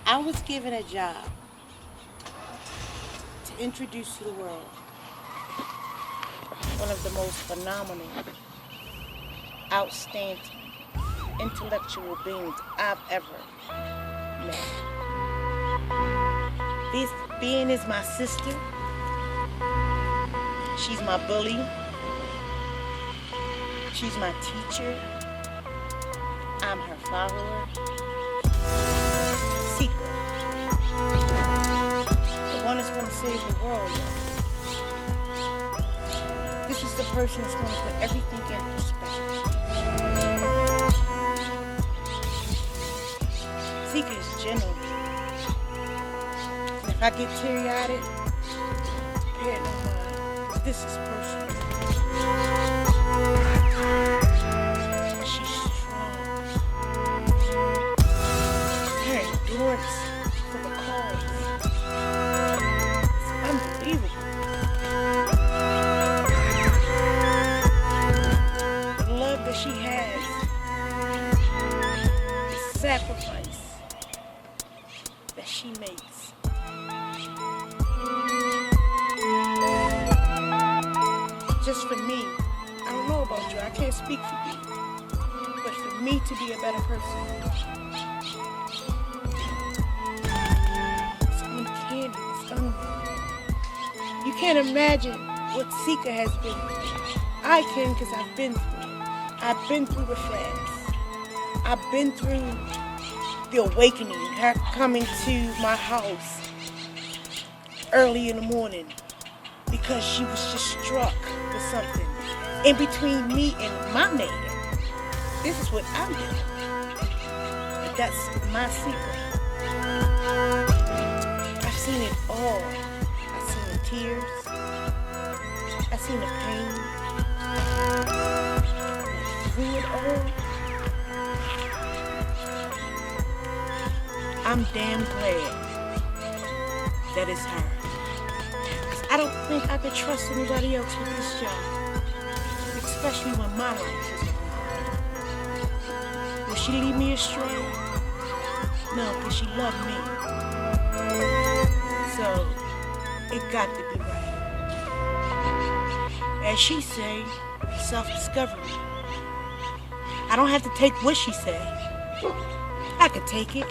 I was given a job to introduce to the world one of the most phenomenal, outstanding, intellectual beings I've ever met. This being is my sister. She's my bully. She's my teacher. I'm her follower. Ceka. The one that's going to save the world. This is the person that's going to put everything in perspective. Ceka is gentle. And if I get teary-eyed, prepare no mind, 'cause this is personal. She's strong. Her endurance for the cause is unbelievable. The love that she has, the sacrifice that she makes. Just for me, I don't know about you, I can't speak for you, but for me to be a better person, it's uncanny, you can't imagine what Ceka has been through. I can, because I've been through it. I've been through the flags. I've been through the awakening, her coming to my house early in the morning because she was just struck with something in between me and my man. This is what I'm doing. But that's my secret. I've seen it all. I've seen the tears. I've seen the pain. But through it all, I'm damn glad that it's her. I don't think I could trust anybody else with this job, especially when my life is on. Will she lead me astray? No, because she loved me. So, it got to be right. As she say, self-discovery. I don't have to take what she said. I could take it.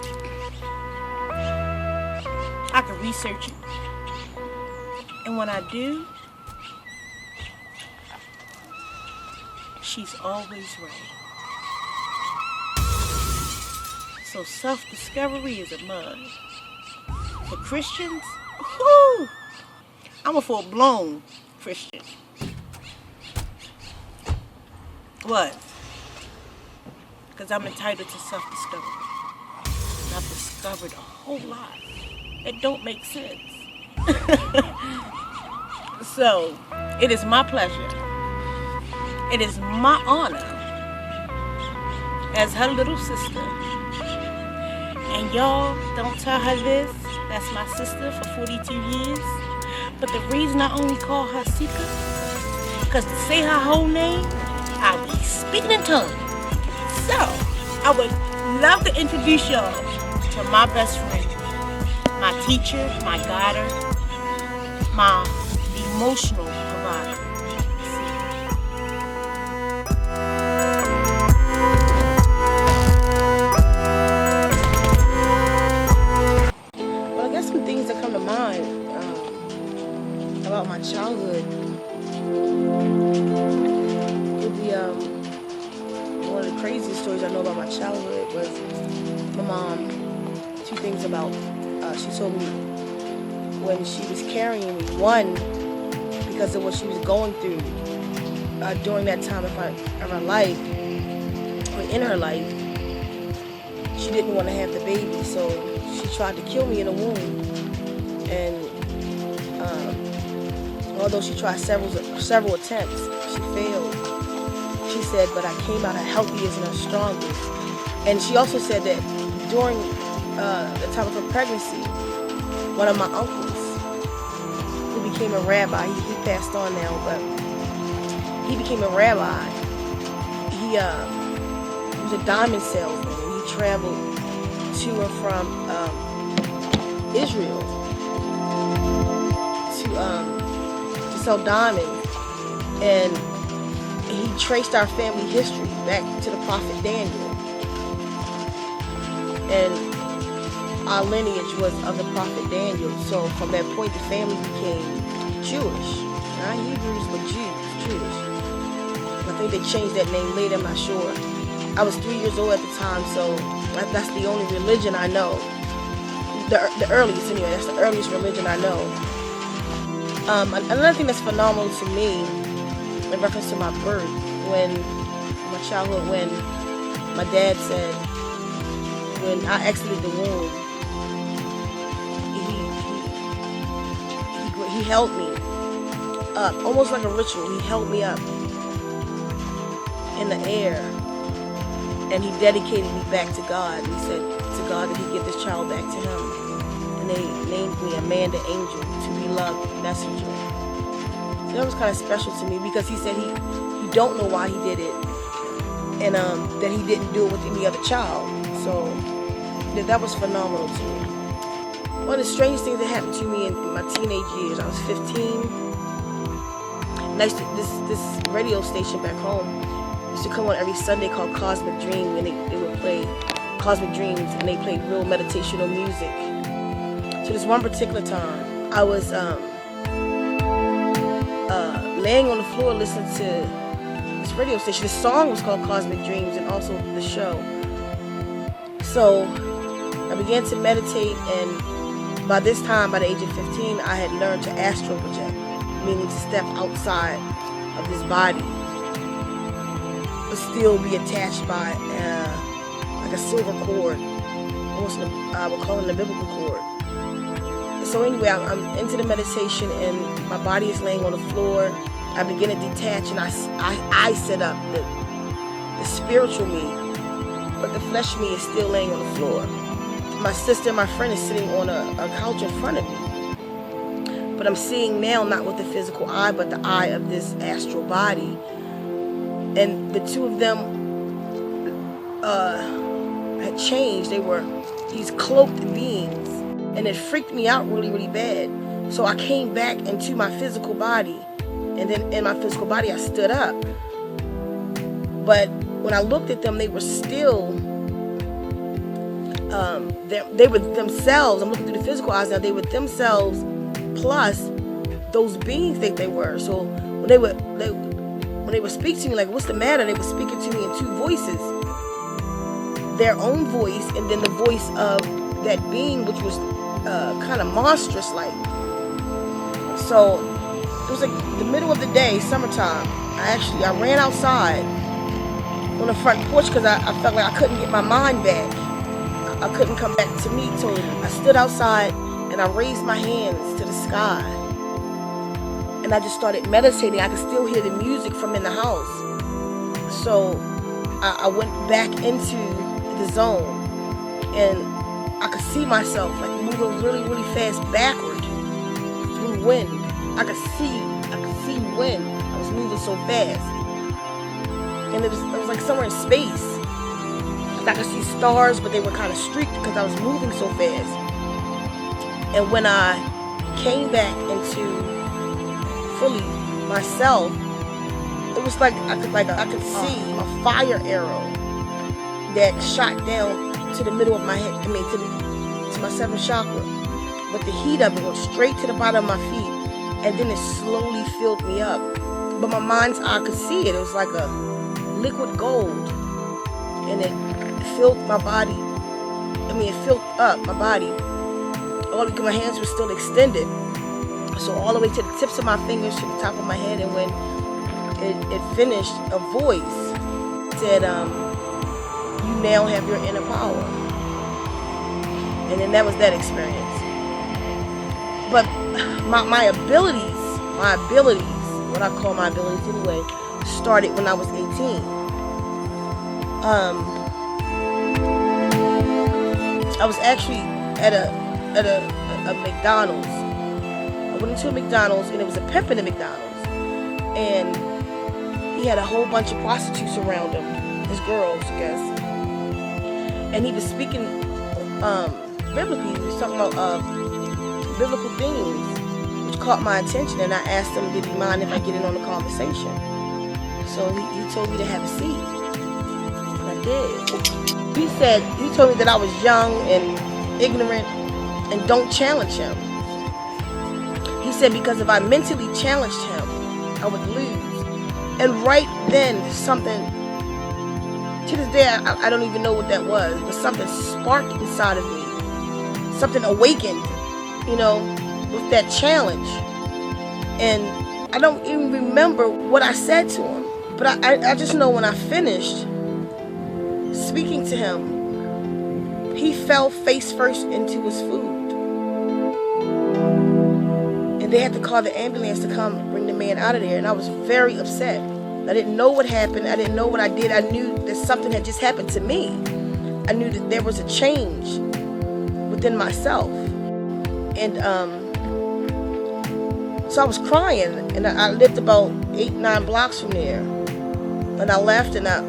I could research it. And when I do, she's always right. So self-discovery is a must. For Christians, whoo, I'm a full-blown Christian. What? Because I'm entitled to self-discovery. And I've discovered a whole lot that don't make sense. So, it is my pleasure. It is my honor as her little sister. And y'all, don't tell her this. That's my sister for 42 years. But the reason I only call her Ceka, because to say her whole name, I'll be speaking in tongues. So, I would love to introduce y'all to my best friend, my teacher, my guider, my emotional provider. Well, I guess some things that come to mind about my childhood would be one of the craziest stories I know about my childhood was my mom. Two things about she told me when she was carrying me. One, because of what she was going through during that time of her life, or in her life, she didn't want to have the baby, so she tried to kill me in the womb. And although she tried several attempts, she failed. She said, but I came out her healthiest and her strongest. And she also said that during the time of her pregnancy, one of my uncles, who became a rabbi, he passed on now, but he became a rabbi. He was a diamond salesman, and he traveled to and from Israel to sell diamonds, and he traced our family history back to the prophet Daniel, and our lineage was of the prophet Daniel. So from that point, the family became Jewish, not Hebrews, but Jewish. I think they changed that name later, I'm not sure. I was 3 years old at the time, so that's the only religion I know. The earliest, anyway, that's the earliest religion I know. Another thing that's phenomenal to me, in reference to my birth, my childhood, when my dad said, when I exited the womb, he held me up, almost like a ritual. He held me up in the air, and he dedicated me back to God. He said to God that he'd give this child back to him. And they named me Amanda Angel, to be loved messenger. So that was kind of special to me, because he said he don't know why he did it, and that he didn't do it with any other child. So that was phenomenal to me. One of the strangest things that happened to me in my teenage years, I was 15. This radio station back home used to come on every Sunday called Cosmic Dream, and they would play Cosmic Dreams, and they played real meditational music. So this one particular time, I was laying on the floor listening to this radio station. The song was called Cosmic Dreams, and also the show. So I began to meditate, and by this time, by the age of 15, I had learned to astral project, meaning to step outside of this body, but still be attached by like a silver cord, almost I would call it a biblical cord. So anyway, I'm into the meditation, and my body is laying on the floor. I begin to detach, and I sit up. The spiritual me, but the flesh me is still laying on the floor. My sister and my friend is sitting on a couch in front of me. But I'm seeing now not with the physical eye, but the eye of this astral body. And the two of them had changed. They were these cloaked beings. And it freaked me out really, really bad. So I came back into my physical body. And then in my physical body, I stood up. But when I looked at them, they were still, they were themselves. I'm looking through the physical eyes now. They were themselves plus those beings that they were. So when they would speak to me, like, what's the matter? They were speaking to me in two voices. Their own voice, and then the voice of that being, which was kind of monstrous like. So it was like the middle of the day, summertime. I ran outside on the front porch because I felt like I couldn't get my mind back. I couldn't come back to me. So I stood outside and I raised my hands to the sky. And I just started meditating. I could still hear the music from in the house. So I went back into the zone, and I could see myself like moving really, really fast backward through wind. I could see wind. I was moving so fast, and it was like somewhere in space. I could see stars, but they were kind of streaked because I was moving so fast. And when I came back into fully myself, it was like I could see a fire arrow that shot down to the middle of my head. I mean, to my seventh chakra. But the heat of it went straight to the bottom of my feet, and then it slowly filled me up. But my mind's eye could see it. It was like a liquid gold, and it filled my body. I mean, it filled up my body. All because my hands were still extended, so all the way to the tips of my fingers, to the top of my head. And when it finished, a voice said, "You now have your inner power." And then that was that experience. But my abilities, what I call my abilities anyway, started when I was 18. I was actually at a McDonald's. I went into a McDonald's, and it was a pimp in the McDonald's, and he had a whole bunch of prostitutes around him, his girls, I guess. And he was speaking biblically. He was talking about biblical things, which caught my attention. And I asked him, did he mind if I get in on the conversation? So he told me to have a seat, and I did. He told me that I was young and ignorant, and don't challenge him. He said because if I mentally challenged him, I would lose. And right then, something, to this day, I don't even know what that was, but something sparked inside of me. Something awakened, with that challenge. And I don't even remember what I said to him. But I just know when I finished speaking to him, he fell face first into his food. And they had to call the ambulance to come bring the man out of there. And I was very upset. I didn't know what happened. I didn't know what I did. I knew that something had just happened to me. I knew that there was a change within myself. And so I was crying. And I lived about 8-9 blocks from there. And I left, and I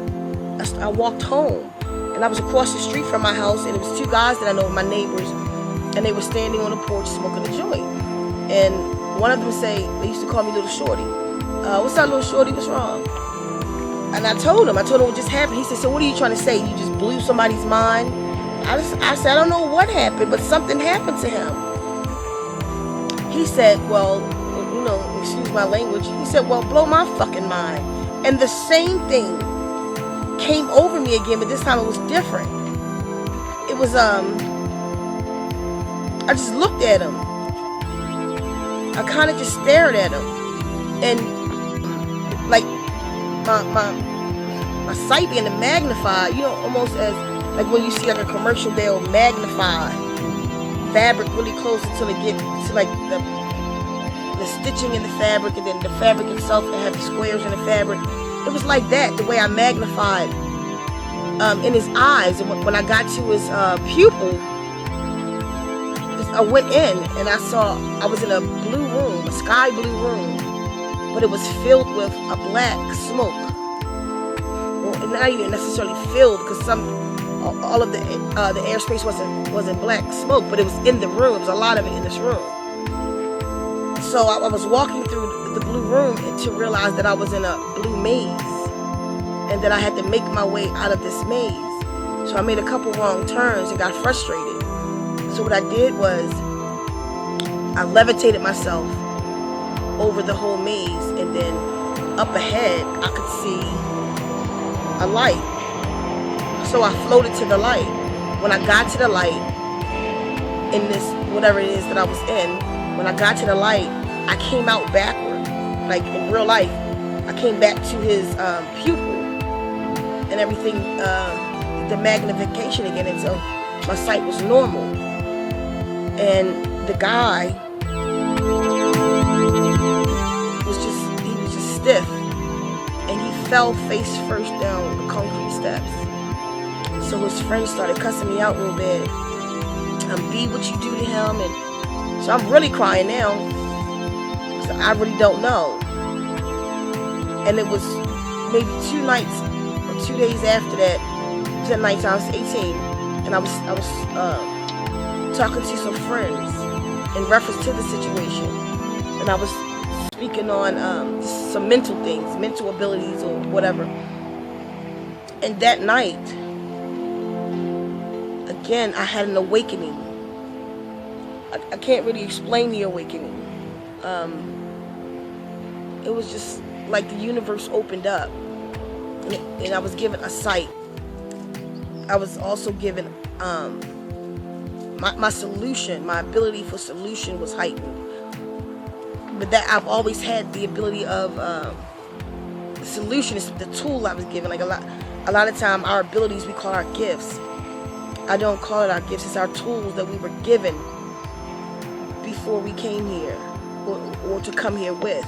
walked home. And I was across the street from my house, and it was 2 guys that I know, my neighbors. And they were standing on the porch smoking a joint. And one of them they used to call me Little Shorty. What's up, Little Shorty? What's wrong? And I told him what just happened. He said, so what are you trying to say? You just blew somebody's mind? I said, I don't know what happened, but something happened to him. He said, well, excuse my language. He said, well, blow my fucking mind. And the same thing came over me again, but this time it was different. It was, I just looked at him. I kind of just stared at him. And like my sight being magnified, almost as like when you see like a commercial, they'll magnify fabric really close until it gets to like the stitching in the fabric, and then the fabric itself that had the squares in the fabric. It was like that, the way I magnified in his eyes. And when I got to his pupil, I went in and I was in a blue room, a sky blue room, but it was filled with a black smoke. Well, not even necessarily filled, because all of the airspace wasn't black smoke, but it was in the room. There was a lot of it in this room. So I was walking through the blue room to realize that I was in a blue maze, and that I had to make my way out of this maze. So I made a couple wrong turns and got frustrated. So what I did was I levitated myself over the whole maze, and then up ahead I could see a light. So I floated to the light. When I got to the light in this, whatever it is that I was in, when I got to the light, I came out backward. Like in real life, I came back to his pupil and everything, the magnification again, and so my sight was normal. And the guy was just stiff, and he fell face first down the concrete steps. So his friends started cussing me out real bad. Be what you do to him, and so I'm really crying now. So I really don't know. And it was maybe 2 nights or 2 days after that. It was at nighttime. I was 18, and I was talking to some friends in reference to the situation, and I was speaking on just some mental things, mental abilities or whatever. And that night, again, I had an awakening. I can't really explain the awakening. It was just like the universe opened up, and I was given a sight. I was also given my solution, my ability for solution was heightened. But that I've always had the ability of the solution is the tool I was given. Like a lot of time, our abilities we call our gifts. I don't call it our gifts. It's our tools that we were given before we came here, or to come here with.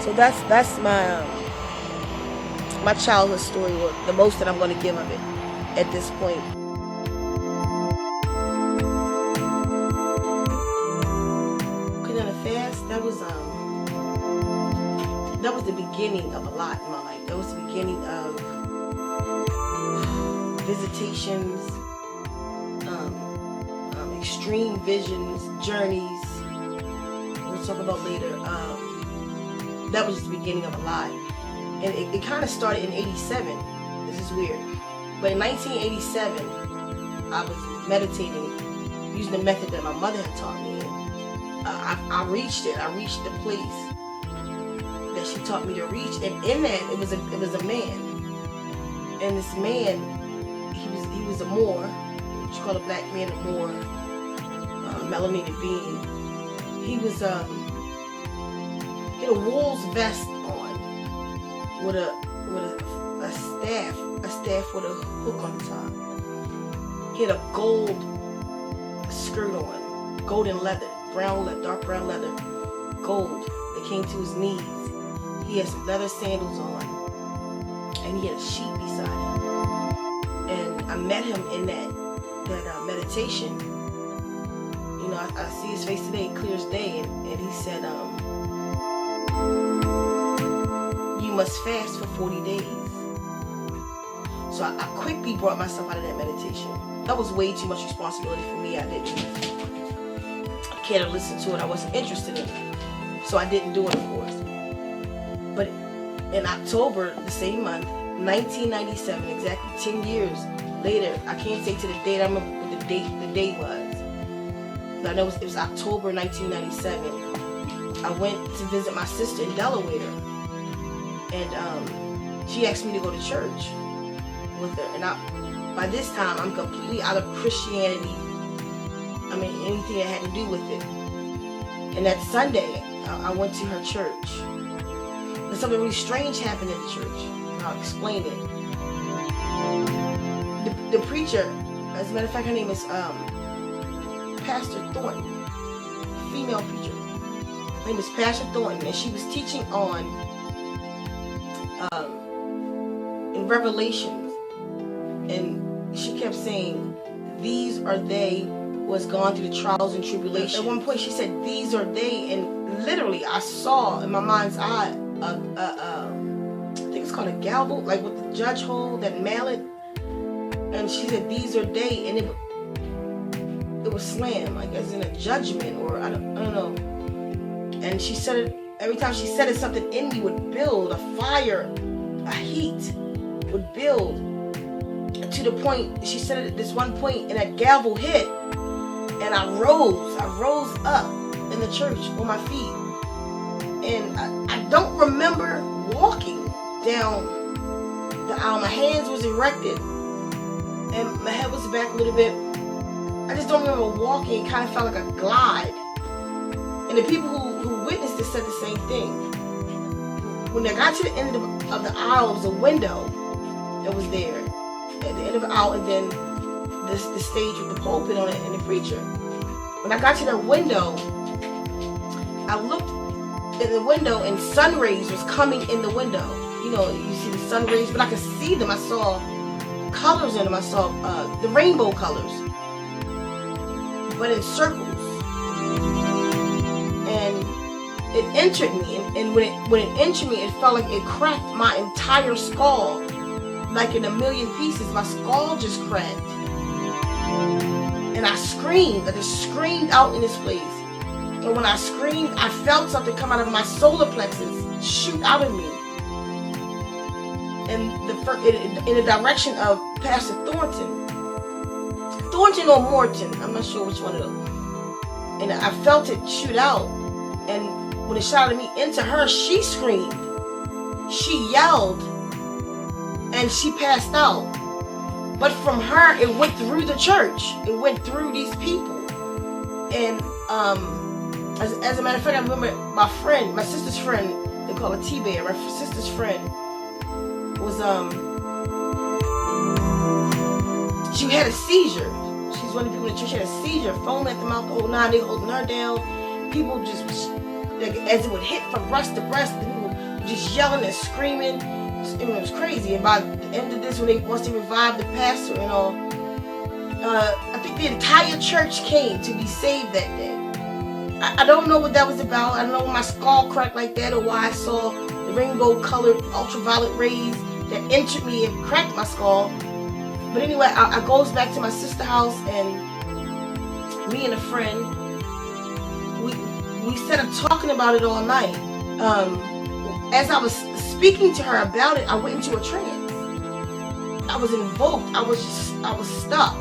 So that's my childhood story, or the most that I'm going to give of it at this point. Cooking on a fast, that was the beginning of a lot in my life. That was the beginning of visitations, extreme visions, journeys. We'll talk about later. That was just the beginning of a lot. And it kind of started in 87. This is weird. But in 1987, I was meditating using the method that my mother had taught me. I reached it. I reached the place that she taught me to reach. And in that, it was a man. And this man, he was a Moor. She called a black man a Moor, melanated being. He was he had a wool's vest on with a staff with a hook on the top. He had a gold skirt on, golden leather, dark brown leather, gold that came to his knees. He had some leather sandals on, and he had a sheep beside him. And I met him in that meditation. You know, I see his face today, clear as day, and he said, you must fast for 40 days. So I quickly brought myself out of that meditation. That was way too much responsibility for me. I didn't care to listen to it. I wasn't interested in it. So I didn't do it, of course. But in October, the same month, 1997, exactly 10 years later, I can't say to the date, I remember what the date was. I know it was October 1997. I went to visit my sister in Delaware, and she asked me to go to church with her. And by this time, I'm completely out of Christianity. I mean, anything that had to do with it. And that Sunday, I went to her church. And something really strange happened in the church. I'll explain it. The preacher, as a matter of fact, her name is Pastor Thornton, female preacher. Her name is Pastor Thornton, and she was teaching on in Revelations, and she kept saying, "These are they was gone through the trials and tribulations." At one point, she said, "These are they," and literally, I saw in my mind's eye I think it's called a gavel, like what the judge hold, that mallet. And she said, "These are they," and it was slam, like as in a judgment, or I don't know. And she said it every time she said it, something in me would build, a fire, a heat would build to the point. She said it at this one point, and that gavel hit, and I rose up in the church on my feet, and I don't remember walking down the aisle. My hands was erected, and my head was back a little bit. I just don't remember walking. It kind of felt like a glide. And the people who witnessed it said the same thing. When I got to the end of the aisle, there was a window that was there at the end of the aisle, and then the stage with the pulpit on it and the preacher. When I got to the window, I looked in the window, and sun rays was coming in the window. You know, you see the sun rays, but I could see them. I saw colors in them. I saw the rainbow colors, but in circles. And it entered me, and when it entered me, it felt like it cracked my entire skull, like in a million pieces. My skull just cracked, and I screamed. I just screamed out in this place. And when I screamed, I felt something come out of my solar plexus, shoot out of me, and in the direction of Pastor Thornton or Morton. I'm not sure which one of them. And I felt it shoot out, and when it shot at me into her, she screamed, she yelled, and she passed out. But from her, it went through the church. It went through these people. And as a matter of fact, I remember my sister's friend, they call her T-Bear, my sister's friend was she had a seizure. was one of the people in the church had a seizure, foam at the mouth, the whole nine. They holding her down. People just, like, as it would hit from breast to breast, the people just yelling and screaming. It was crazy. And by the end of this, once they revived the pastor and all, I think the entire church came to be saved that day. I don't know what that was about. I don't know why my skull cracked like that or why I saw the rainbow-colored ultraviolet rays that entered me and cracked my skull. But anyway, I goes back to my sister's house, and me and a friend, we started talking about it all night. As I was speaking to her about it, I went into a trance. I was invoked. I was stuck.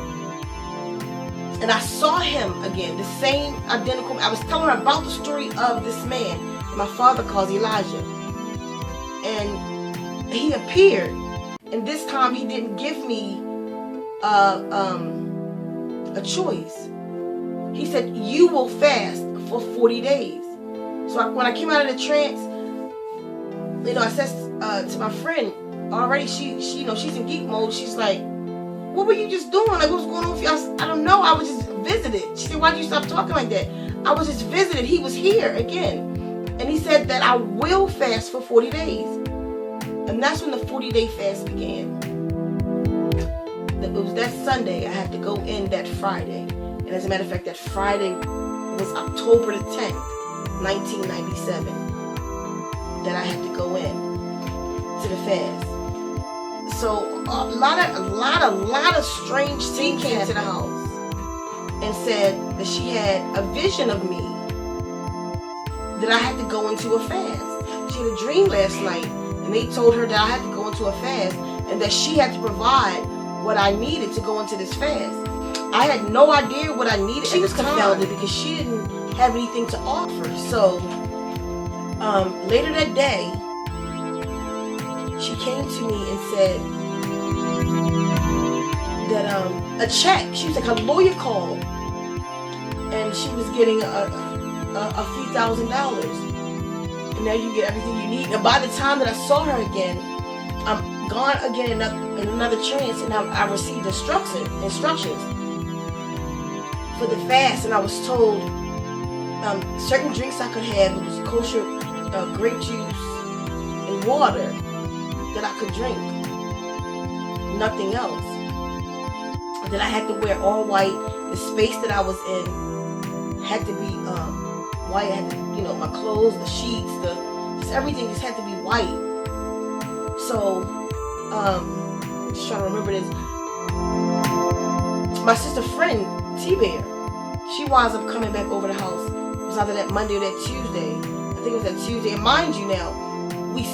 And I saw him again, the same identical. I was telling her about the story of this man my father calls Elijah. And he appeared. And this time he didn't give me a choice. He said, you will fast for 40 days. So when I came out of the trance, I said to my friend, already she's in geek mode. She's like, what were you just doing? Like, what's going on with you? I don't know. I was just visited. She said, why'd you stop talking like that? I was just visited. He was here again. And he said that I will fast for 40 days. And that's when the 40-day fast began. It was that Sunday. I had to go in that Friday. And as a matter of fact, that Friday was October the 10th, 1997, that I had to go in to the fast. So a lot of strange things came to the house and said that she had a vision of me that I had to go into a fast. She had a dream last night, and they told her that I had to go into a fast and that she had to provide what I needed to go into this fast. I had no idea what I needed. She was confounded because she didn't have anything to offer. So later that day, she came to me and said that a check. She was like, her lawyer called, and she was getting a few $1,000s, and now you get everything you need. And by the time that I saw her again, I'm gone again in another trance, and I received instructions for the fast, and I was told certain drinks I could have. It was kosher grape juice and water that I could drink, nothing else. That I had to wear all white. The space that I was in had to be white. I had to, my clothes, the sheets, just everything just had to be white. So, just trying to remember this. My sister friend, T-Bear, she winds up coming back over the house. It was either that Monday or that Tuesday. I think it was that Tuesday. And mind you now, me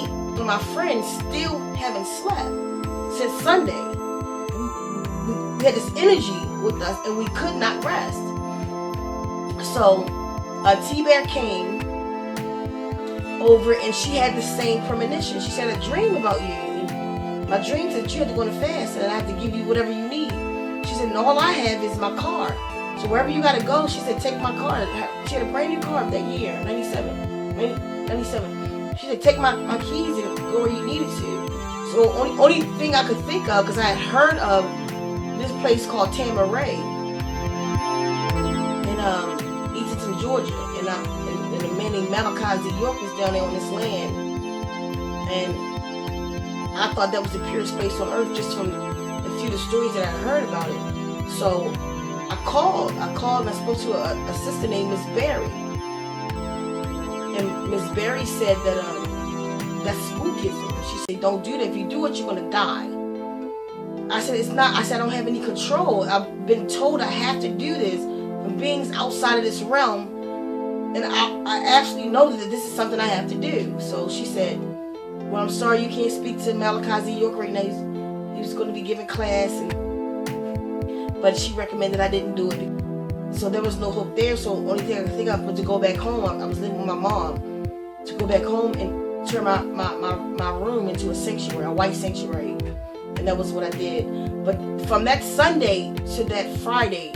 and my friends still haven't slept since Sunday. We had this energy with us and we could not rest. So T-Bear came over and she had the same premonition. She said, a dream about you. My dream said that you had to go on a fast and I have to give you whatever you need. She said, and all I have is my car. So wherever you got to go, she said, take my car. She had a brand new car that year, 97. She said, take my keys and go where you needed to. So only thing I could think of, because I had heard of this place called Tamaray in Eatonton, Georgia, and a man named Malachi Z. York was down there on this land, and I thought that was the purest place on earth just from a few of the stories that I heard about it. So I called and I spoke to a sister named Miss Barry, and Miss Barry said that that's spookism. She said, don't do that. If you do it, you're gonna die. I said, it's not. I said, I don't have any control. I've been told I have to do this from beings outside of this realm. And I actually know that this is something I have to do. So she said, well, I'm sorry you can't speak to Malachi Z. York right now. He was going to be giving class. But she recommended I didn't do it. So there was no hope there. So the only thing I could think of was to go back home. I was living with my mom. To go back home and turn my room into a sanctuary, a white sanctuary. And that was what I did. But from that Sunday to that Friday,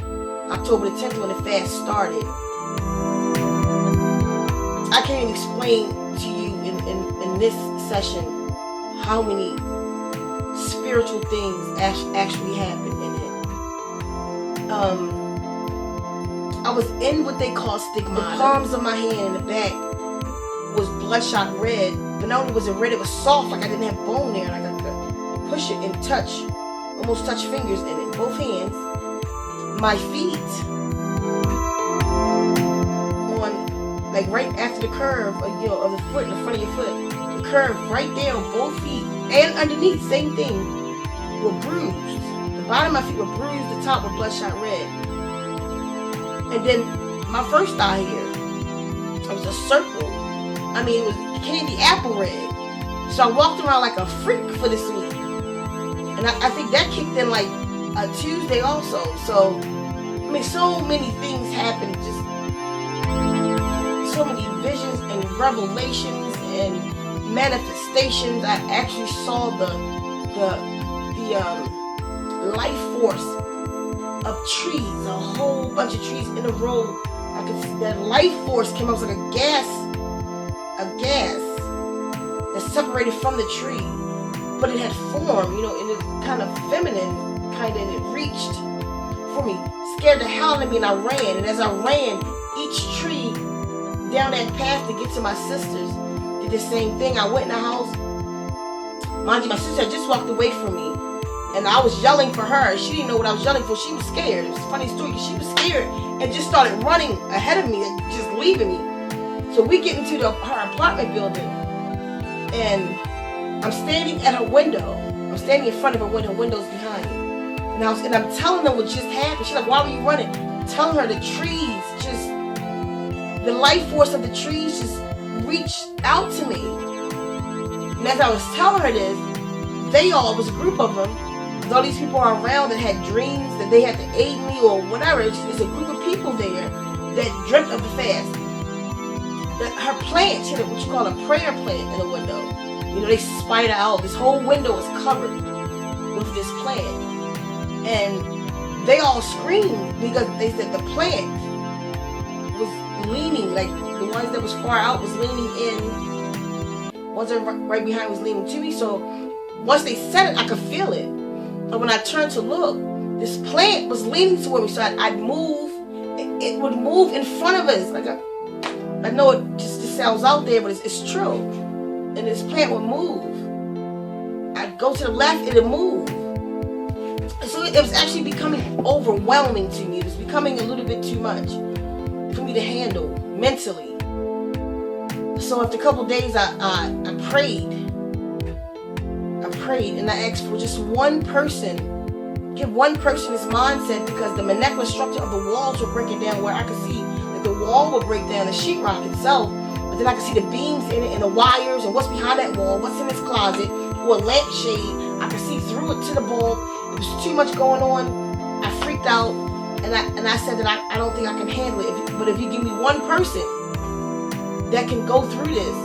October the 10th, when the fast started, I can't even explain to you in this session how many spiritual things actually happened in it. I was in what they call stigmata. The palms of my hand and the back was bloodshot red, but not only was it red, it was soft, like I didn't have bone there, like I could push it and touch, almost touch fingers in it, both hands. My feet, on, like right after the curve, you know, of the foot, in the front of your foot, the curve right there on both feet, and underneath, same thing, were bruised. The bottom of my feet were bruised, the top were bloodshot red. And then my first thigh here, it was a circle. I mean, it was candy apple red. So I walked around like a freak for this week. And I think that kicked in like a Tuesday also. So, I mean, so many things happened. Just so many visions and revelations and manifestations. I actually saw the life force of trees, a whole bunch of trees in a row. I could see that life force came up like a gas that separated from the tree, but it had form, you know, and it was kind of feminine, kind of, and it reached for me, scared the hell out of me, and I ran. And as I ran, each tree down that path to get to my sisters did the same thing. I went in the house. Mind you, my sister had just walked away from me. And I was yelling for her. She didn't know what I was yelling for. She was scared. It was a funny story. She was scared and just started running ahead of me and just leaving me. So we get into her apartment building. And I'm standing at her window. I'm standing in front of her window. Her window's behind me. And I'm telling her what just happened. She's like, why were you running? I'm telling her the trees, just the life force of the trees just reached out to me. And as I was telling her this, it was a group of them. All these people are around that had dreams that they had to aid me or whatever. It's a group of people there that dreamt of the fast. Her plant, she had what you call a prayer plant in the window. You know, they spider out. This whole window is covered with this plant. And they all screamed because they said the plant was leaning, like the ones that was far out was leaning in. Ones that were right behind was leaning to me. So once they said it, I could feel it. And when I turned to look, this plant was leaning toward me, so I'd move. It would move in front of us. Like I know it just sounds out there, but it's true. And this plant would move. I'd go to the left, it'd move. And so it was actually becoming overwhelming to me. It was becoming a little bit too much for me to handle mentally. So after a couple of days, I prayed. And I asked for just one person, give one person this mindset, because the molecular structure of the walls were breaking down, where I could see that the wall would break down, the sheetrock itself, but then I could see the beams in it and the wires and what's behind that wall, what's in this closet, or a lampshade. I could see through it to the bulb. It was too much going on. I freaked out, and I said that I don't think I can handle it. But if you give me one person that can go through this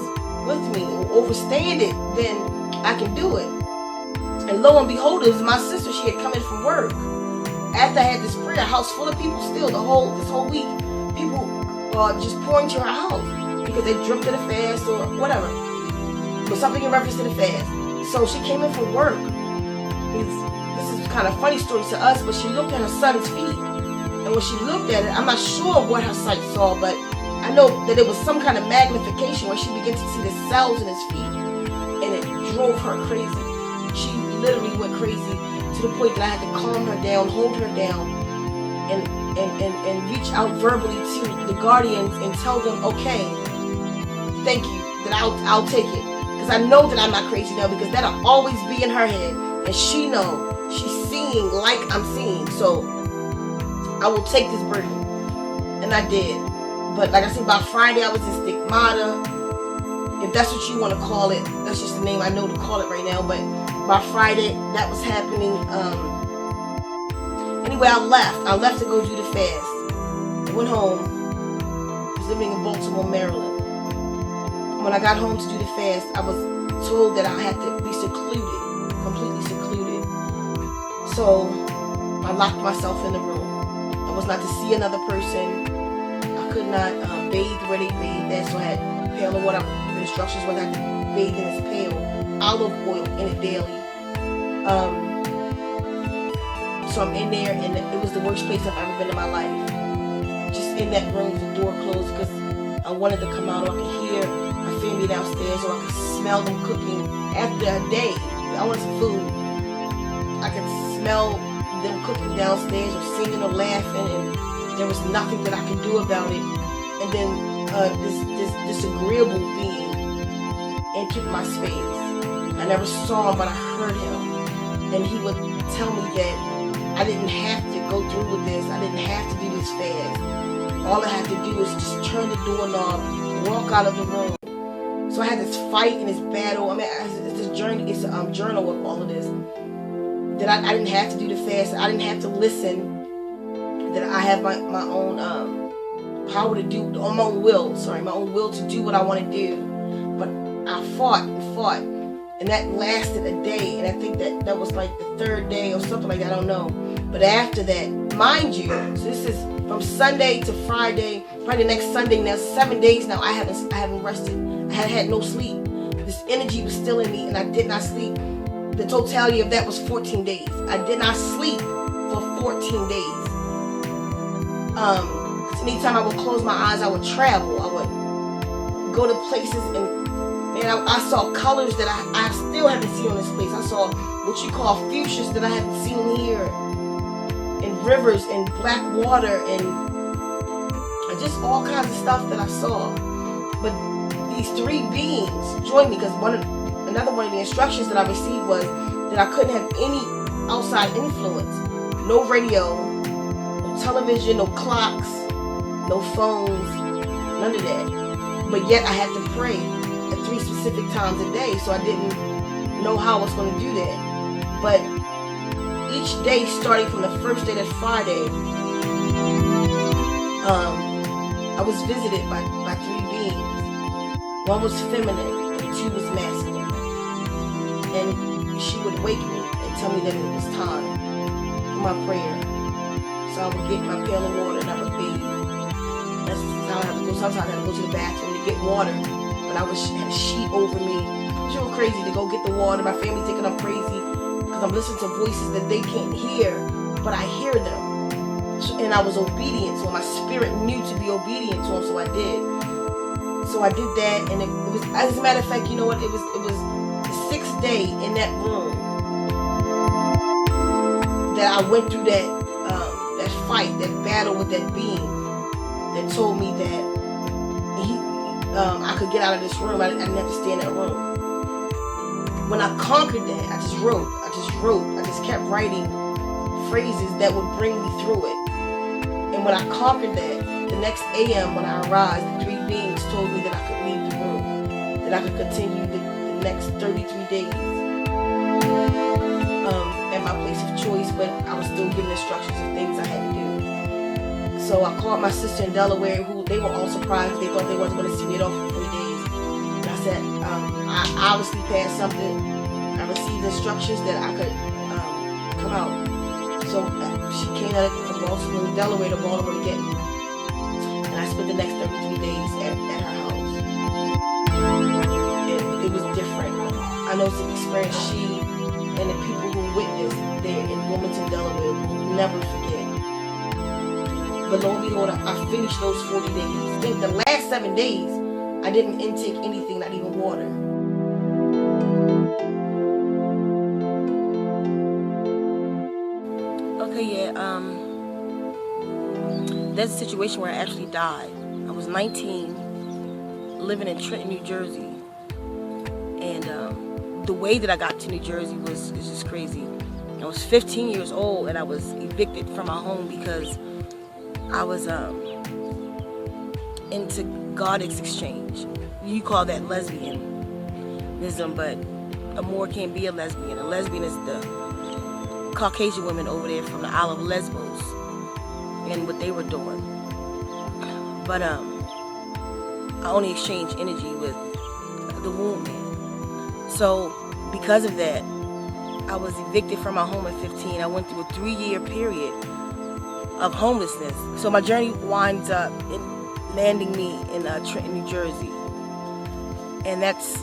with me or overstand it, then I can do it. And lo and behold, it was my sister. She had come in from work. After I had this prayer, a house full of people still, this whole week, people just pouring to her house because they dreamt of the fast or whatever. But something in reference to the fast. So she came in from work. This is kind of a funny story to us, but she looked at her son's feet. And when she looked at it, I'm not sure what her sight saw, but I know that it was some kind of magnification where she began to see the cells in his feet. And it drove her crazy. She literally went crazy to the point that I had to calm her down, hold her down, and reach out verbally to the guardians and tell them, okay, thank you, that I'll take it. Because I know that I'm not crazy now, because that'll always be in her head. And she knows she's seeing like I'm seeing. So I will take this burden. And I did. But like I said, by Friday I was in stigmata. If that's what you want to call it, that's just the name I know to call it right now. But by Friday, that was happening. Anyway, I left to go do the fast. I went home. I was living in Baltimore, Maryland. When I got home to do the fast, I was told that I had to be secluded, completely secluded. So I locked myself in the room. I was not to see another person. I could not bathe where they bathed at, so I had pail of water. The instructions was I had to bathe in this pail, olive oil in it daily. So I'm in there, and it was the worst place I've ever been in my life. Just in that room with the door closed, because I wanted to come out, or I could hear my family downstairs, or I could smell them cooking. After a day, I wanted some food. I could smell them cooking downstairs, or singing, or laughing, and there was nothing that I could do about it. And then this disagreeable being entered my space. I never saw him, but I heard him, and he would tell me that I didn't have to go through with this. I didn't have to do this fast. All I had to do is just turn the doorknob, walk out of the room. So I had this fight and this battle. I mean, it's this journey. It's a journal of all of this. That I didn't have to do the fast. I didn't have to listen. That I have my own power to do, on my own will. My own will to do what I want to do. But I fought and fought, and that lasted a day. And I think that was like the third day or something like that. I don't know. But after that, mind you, so this is from Sunday to Friday, probably the next Sunday. Now 7 days now. I haven't rested. I had no sleep. This energy was still in me, and I did not sleep. The totality of that was 14 days. I did not sleep for 14 days. Anytime I would close my eyes, I would travel. I would go to places, and I saw colors that I still haven't seen on this place. I saw what you call fuchsias that I haven't seen here, and rivers and black water and just all kinds of stuff that I saw. But these three beings joined me, because another one of the instructions that I received was that I couldn't have any outside influence. No radio, no television, no clocks, no phones, none of that. But yet I had to pray at 3 specific times a day, so I didn't know how I was going to do that. But each day, starting from the first day, that's Friday, I was visited by 3 beings. One was feminine, and 2 was masculine. And she would wake me and tell me that it was time for my prayer. So I would get my pail of water and I would bathe. That's how I have to go. Sometimes I had to go to the bathroom to get water, but I had a sheet over me. It's real crazy to go get the water. My family thinking I'm crazy because I'm listening to voices that they can't hear, but I hear them. And I was obedient, so my spirit knew to be obedient to him, so I did. So I did that, and it was, as a matter of fact, you know what? It was the 6th day in that room that I went through that fight, that battle with that being that told me that I could get out of this room. I didn't have to stay in that room. When I conquered that, I just wrote. I just kept writing phrases that would bring me through it. And when I conquered that, the next AM when I arrived, the 3 beings told me that I could leave the room, that I could continue the next 33 days at my place of choice, but I was still given instructions of things I had to do. So I called my sister in Delaware, who they were all surprised. They thought they wasn't going to see me at all for 40 days. And I said, I obviously passed something. I received instructions that I could come out. So she came out from Baltimore, Delaware to Baltimore to get me. And I spent the next 33 days at her house. It was different. I know it's an experience she and the people who witnessed there in Wilmington, Delaware will never forget. But lo and behold, I finished those 40 days. I think the last 7 days, I didn't intake anything, not even water. Okay, yeah, that's a situation where I actually died. I was 19, living in Trenton, New Jersey. And the way that I got to New Jersey was just crazy. I was 15 years old and I was evicted from my home because I was into goddess exchange. You call that lesbianism, but a Moor can't be a lesbian. A lesbian is the Caucasian women over there from the Isle of Lesbos and what they were doing. But I only exchanged energy with the womb man. So because of that, I was evicted from my home at 15. I went through a 3-year period of homelessness. So my journey winds up in landing me in Trenton, New Jersey. And that's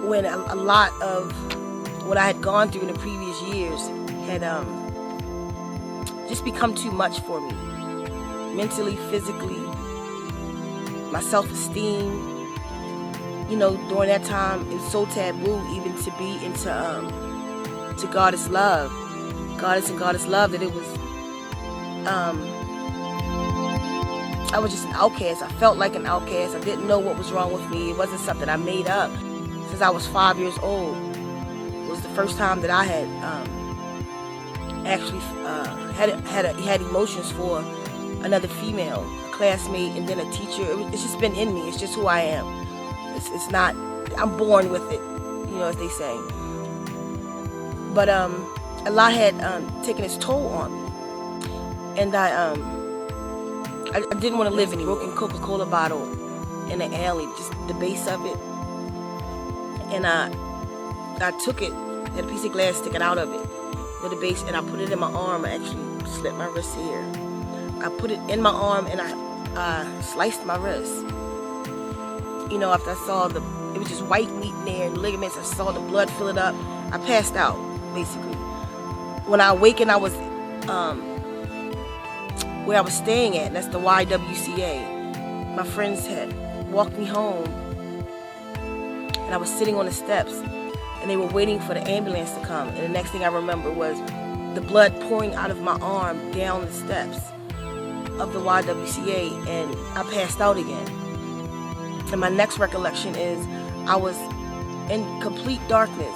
when a lot of what I had gone through in the previous years had just become too much for me. Mentally, physically, my self-esteem. You know, during that time, it was so taboo even to be into to goddess love, goddess and goddess love, that it was, I was just an outcast. I felt like an outcast. I didn't know what was wrong with me. It wasn't something I made up. Since I was 5 years old, it was the first time that I had actually had emotions for another female, a classmate, and then a teacher. It's just been in me. It's just who I am. It's not, I'm born with it, you know, as they say. But a lot had taken its toll on me, and I didn't want to live anymore. Broken Coca-Cola bottle in the alley, just the base of it, and I took it, had a piece of glass sticking out of it, with the base, and I put it in my arm. I actually slit my wrist here. I put it in my arm and I sliced my wrist. You know, after I saw it was just white meat in there and ligaments. I saw the blood fill it up. I passed out, basically. When I awakened, I was where I was staying at, and that's the YWCA. My friends had walked me home, and I was sitting on the steps, and they were waiting for the ambulance to come. And the next thing I remember was the blood pouring out of my arm down the steps of the YWCA, and I passed out again. And my next recollection is I was in complete darkness.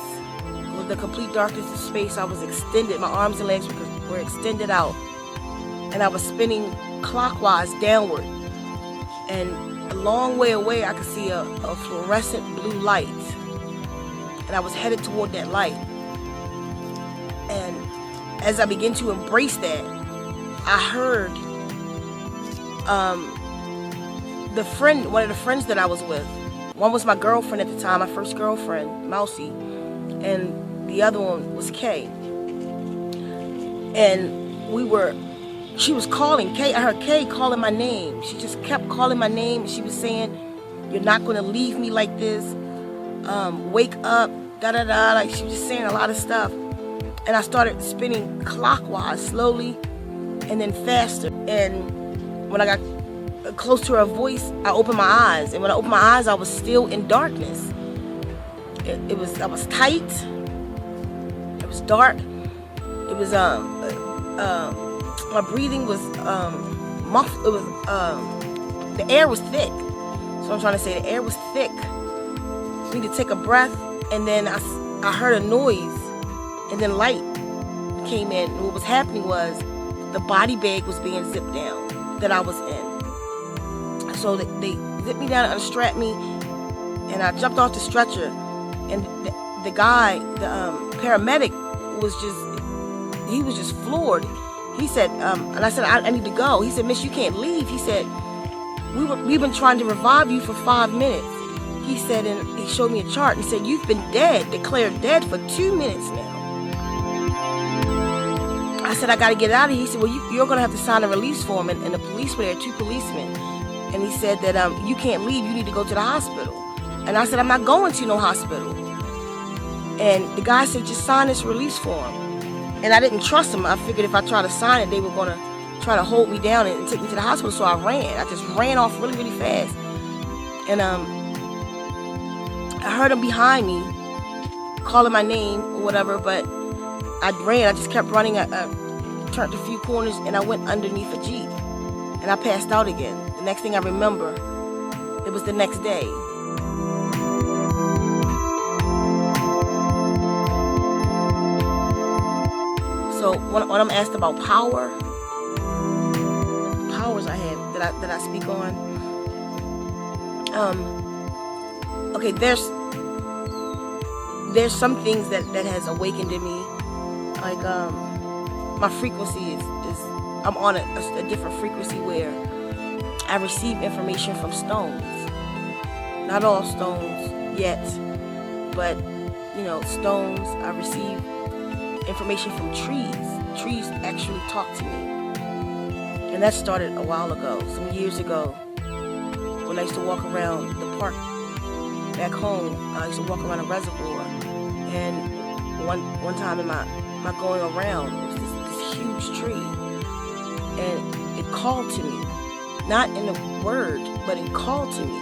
With the complete darkness of space, I was extended. My arms and legs were extended out, and I was spinning clockwise downward. And a long way away, I could see a fluorescent blue light, and I was headed toward that light. And as I began to embrace that, I heard one of the friends that I was with. One was my girlfriend at the time, my first girlfriend, Mousy, and the other one was Kay. And she was calling Kay. I heard Kay calling my name. She just kept calling my name, and she was saying, "You're not going to leave me like this. Wake up, da-da-da." Like, she was just saying a lot of stuff. And I started spinning clockwise, slowly, and then faster. And when I got close to her voice, I opened my eyes. And when I opened my eyes, I was still in darkness. I was tight. It was dark. It was my breathing was muffled. It was the air was thick. So I'm trying to say, the air was thick. I need to take a breath, and then I heard a noise, and then light came in. And what was happening was the body bag was being zipped down that I was in. So they zipped me down and unstrapped me, and I jumped off the stretcher. And the guy, the paramedic, was just floored. He said, and I said, I need to go. He said, "Miss, you can't leave." He said, we've been trying to revive you for 5 minutes. He said, and he showed me a chart, and he said, "You've been declared dead for 2 minutes now." I said, "I got to get out of here." He said, "Well, you're going to have to sign a release form." And the police were there, 2 policemen. And he said that you can't leave. You need to go to the hospital. And I said, "I'm not going to no hospital." And the guy said, "Just sign this release form." And I didn't trust him. I figured if I tried to sign it, they were going to try to hold me down and take me to the hospital. So I ran. I just ran off really, really fast. And I heard him behind me calling my name or whatever, but I ran. I just kept running. I turned a few corners, and I went underneath a Jeep. And I passed out again. The next thing I remember, it was the next day. So when I'm asked about powers I have that I speak on, okay, there's some things that has awakened in me, like my frequency is I'm on a different frequency where I receive information from stones. Not all stones yet, but stones. I receive information from trees. Trees actually talk to me. And that started a while ago, some years ago, when I used to walk around the park back home. I used to walk around a reservoir, and one time in my going around, there was this huge tree. called to me, not in a word, but it called to me.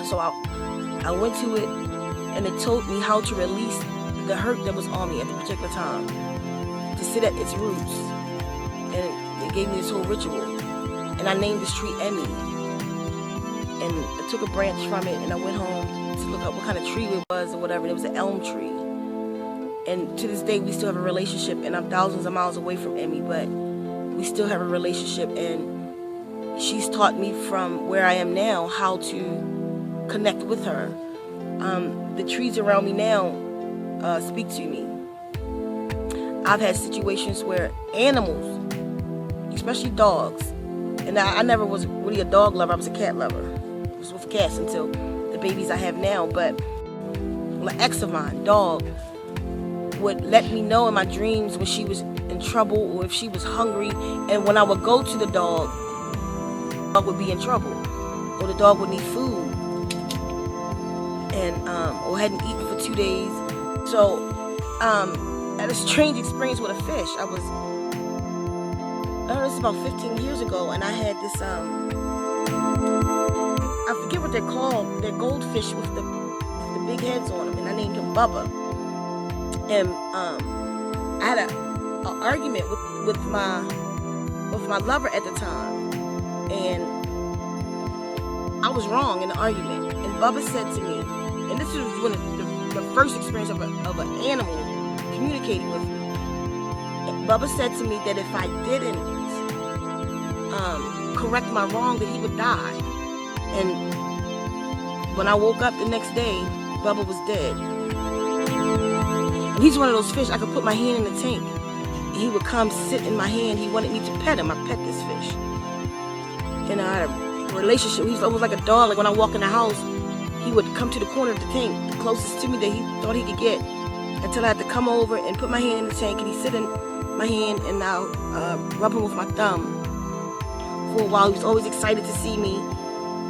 So I went to it, and it told me how to release the hurt that was on me at the particular time, to sit at its roots. And it gave me this whole ritual. And I named this tree Emmy. And I took a branch from it, and I went home to look up what kind of tree it was or whatever. And it was an elm tree. And to this day, we still have a relationship, and I'm thousands of miles away from Emmy, but we still have a relationship, and she's taught me from where I am now how to connect with her. The trees around me now speak to me. I've had situations where animals, especially dogs, and I never was really a dog lover, I was a cat lover. I was with cats until the babies I have now, but an ex of mine, dog, would let me know in my dreams when she was in trouble or if she was hungry, and when I would go to the dog would be in trouble, or the dog would need food, and or hadn't eaten for 2 days. So I had a strange experience with a fish. I don't know, this is about 15 years ago, and I had this I forget what they're called. They're goldfish with the big heads on them, and I named him Bubba. And I had an argument with my lover at the time, and I was wrong in the argument. And Bubba said to me, and this was when the first experience of an animal communicating with me. And Bubba said to me that if I didn't correct my wrong, that he would die. And when I woke up the next day, Bubba was dead. He's one of those fish, I could put my hand in the tank. He would come sit in my hand. He wanted me to pet him. I pet this fish. And I had a relationship. He was almost like a dog. Like when I walk in the house, he would come to the corner of the tank, the closest to me that he thought he could get, until I had to come over and put my hand in the tank. And he'd sit in my hand, and I'll rub him with my thumb for a while. He was always excited to see me.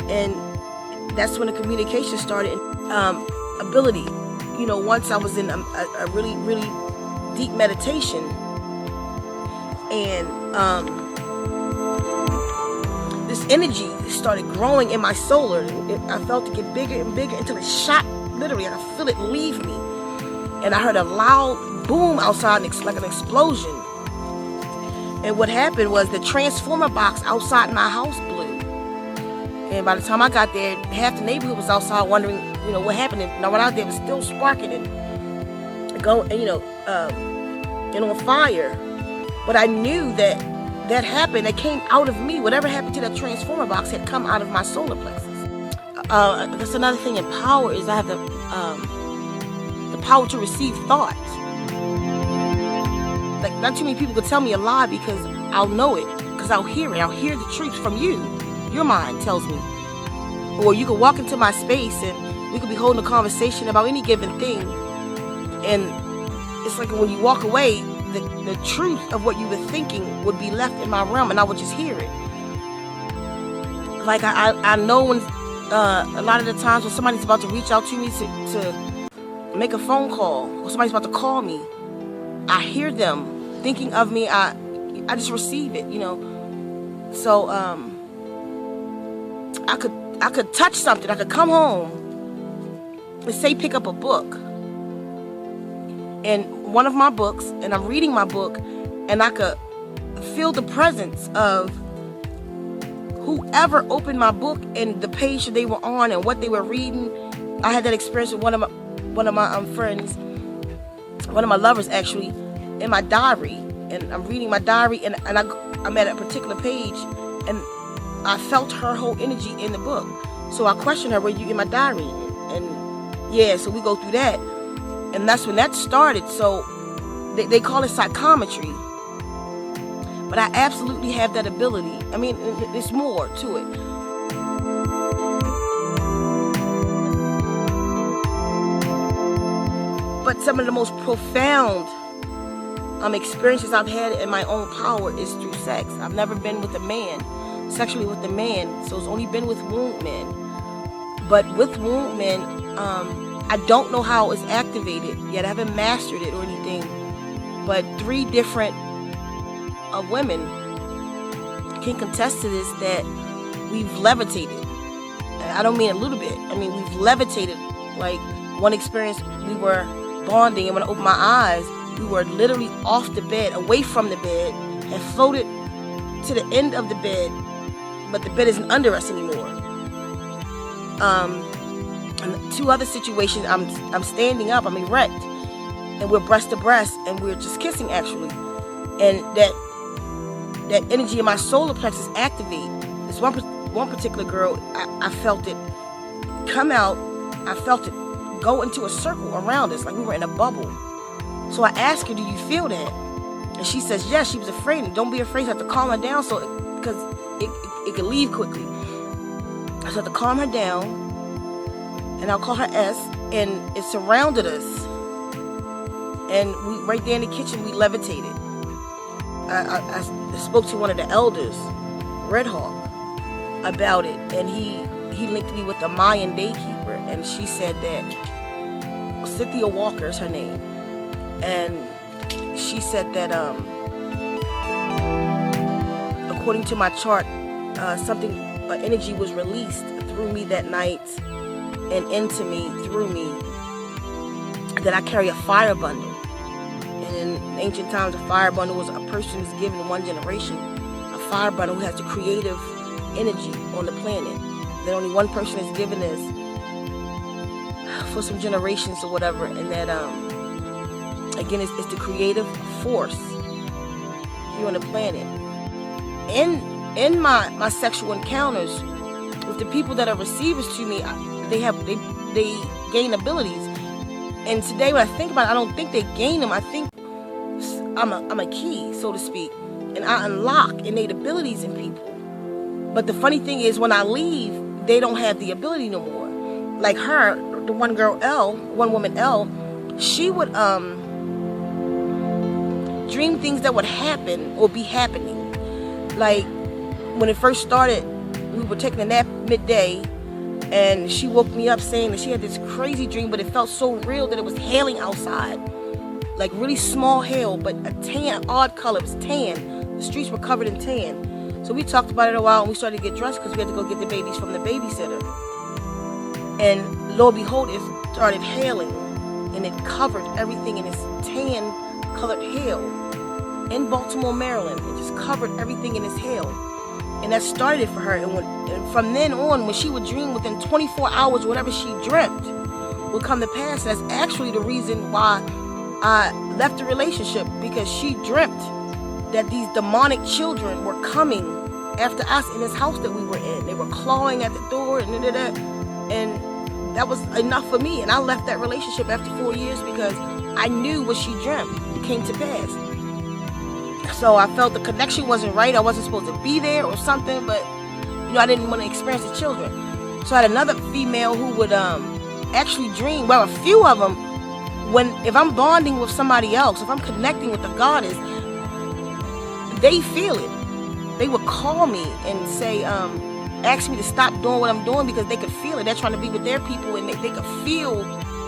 And that's when the communication started. Ability. You know, once I was in a really, really deep meditation, and this energy started growing in my solar. I felt it get bigger and bigger until it shot, literally, I could feel it leave me. And I heard a loud boom outside, like an explosion. And what happened was the transformer box outside my house blew. And by the time I got there, half the neighborhood was outside wondering, you know, what happened. And I went out there, it was still sparking and going, you know, and on fire. But I knew that happened. It came out of me. Whatever happened to that transformer box had come out of my solar plexus. That's another thing in power, is I have the power to receive thoughts. Like, not too many people could tell me a lie, because I'll know it, because I'll hear it. I'll hear the truth from you. Your mind tells me. Or you could walk into my space and we could be holding a conversation about any given thing, and it's like when you walk away, the truth of what you were thinking would be left in my realm, and I would just hear it. Like I know when a lot of the times when somebody's about to reach out to me to make a phone call, or somebody's about to call me, I hear them thinking of me. I just receive it, you know. So I could touch something. I could come home and say pick up a book, and one of my books, and I'm reading my book, and I could feel the presence of whoever opened my book and the page that they were on and what they were reading. I had that experience with one of my friends, one of my lovers actually, in my diary, and I'm reading my diary, and I'm at a particular page, and I felt her whole energy in the book. So I questioned her, were you in my diary? And yeah, so we go through that. And that's when that started. So they call it psychometry. But I absolutely have that ability. I mean, there's more to it. But some of the most profound experiences I've had in my own power is through sex. I've never been with a man, sexually with a man, so it's only been with womb men. But with womb men, I don't know how it's activated yet. I haven't mastered it or anything. But 3 different women can contest to this, that we've levitated. I don't mean a little bit. I mean, we've levitated. Like, one experience, we were bonding, and when I opened my eyes, we were literally off the bed, away from the bed, and floated to the end of the bed, but the bed isn't under us anymore. And 2 other situations, I'm standing up, I'm erect, and we're breast to breast, and we're just kissing, actually. And that energy in my solar plexus activate. This one particular girl, I felt it come out. I felt it go into a circle around us, like we were in a bubble. So I asked her, "Do you feel that?" And she says, "Yes." She was afraid. And don't be afraid. So I have to calm her down, because it could leave quickly. So I have to calm her down, and I'll call her S. And it surrounded us. And we, right there in the kitchen, we levitated. I spoke to one of the elders, Red Hawk, about it, and he linked me with the Mayan daykeeper, and she said that Cynthia Walker is her name, and she said that according to my chart, energy was released through me that night and into me, through me, that I carry a fire bundle. And in ancient times, a fire bundle was a person who's given in one generation a fire bundle who has the creative energy on the planet, that only one person is given this for some generations or whatever, and that again, it's the creative force here on the planet. In my sexual encounters with the people that are receivers to me, they gain abilities. And today, when I think about it, I don't think they gain them. I think I'm a key, so to speak, and I unlock innate abilities in people. But the funny thing is, when I leave, they don't have the ability no more. Like her, the one woman L, she would dream things that would happen or be happening. Like when it first started, we were taking a nap midday, and she woke me up saying that she had this crazy dream, but it felt so real that it was hailing outside. Like really small hail, but a tan, odd color. It was tan. The streets were covered in tan. So we talked about it a while, and we started to get dressed because we had to go get the babies from the babysitter. And lo and behold, it started hailing, and it covered everything in this tan-colored hail in Baltimore, Maryland. It just covered everything in this hail. And that started it for her. And from then on, when she would dream, within 24 hours, whatever she dreamt would come to pass. That's actually the reason why I left the relationship, because she dreamt that these demonic children were coming after us in this house that we were in. They were clawing at the door, and that was enough for me. And I left that relationship after 4 years because I knew what she dreamt came to pass. So I felt the connection wasn't right. I wasn't supposed to be there or something, but I didn't want to experience the children. So I had another female who would actually dream. Well, a few of them, if I'm bonding with somebody else, if I'm connecting with the goddess, they feel it. They would call me and say, ask me to stop doing what I'm doing because they could feel it. They're trying to be with their people, and they could feel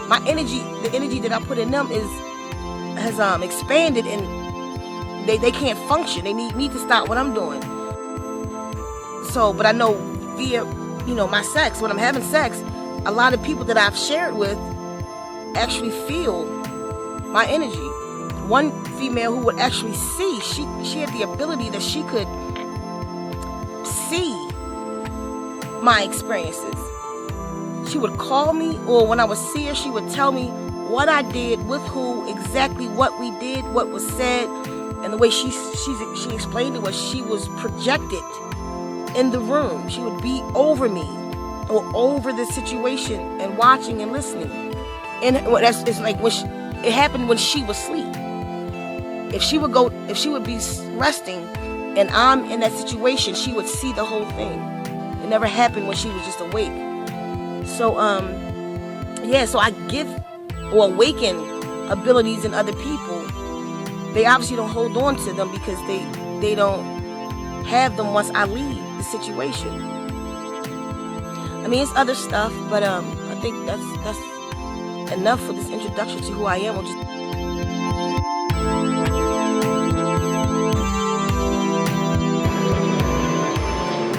my energy. The energy that I put in them has expanded, and they can't function. They need me to stop what I'm doing. So, but I know via, my sex, when I'm having sex, a lot of people that I've shared with actually feel my energy. One female who would actually see, she had the ability that she could see my experiences. She would call me, or when I would see her, she would tell me what I did, with who, exactly what we did, what was said. And the way she explained it was she was projected in the room. She would be over me or over the situation and watching and listening. And it's like it happened when she was asleep. If she would be resting and I'm in that situation, she would see the whole thing. It never happened when she was just awake. So so I give or awaken abilities in other people. They obviously don't hold on to them because they don't have them once I leave the situation. I mean, it's other stuff, but I think that's enough for this introduction to who I am.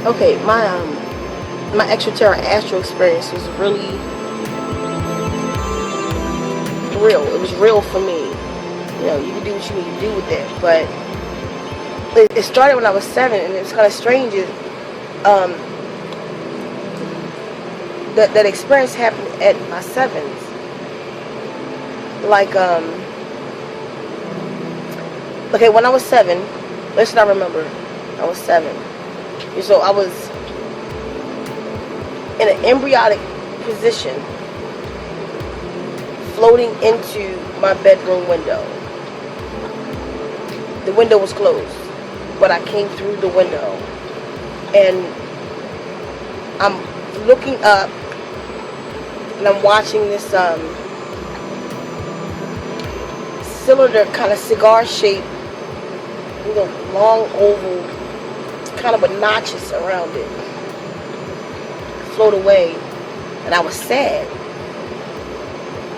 Okay, my extraterrestrial experience was really real. It was real for me. You know, you can do what you need to do with that. But it started when I was 7, and it was kind of strange. That experience happened at my 7s. Like, okay, when I was 7, let's not remember, I was 7. So I was in an embryonic position, floating into my bedroom window. The window was closed, but I came through the window, and I'm looking up, and I'm watching this cylinder, kind of cigar shaped, long oval, kind of with notches around it, float away. And I was sad.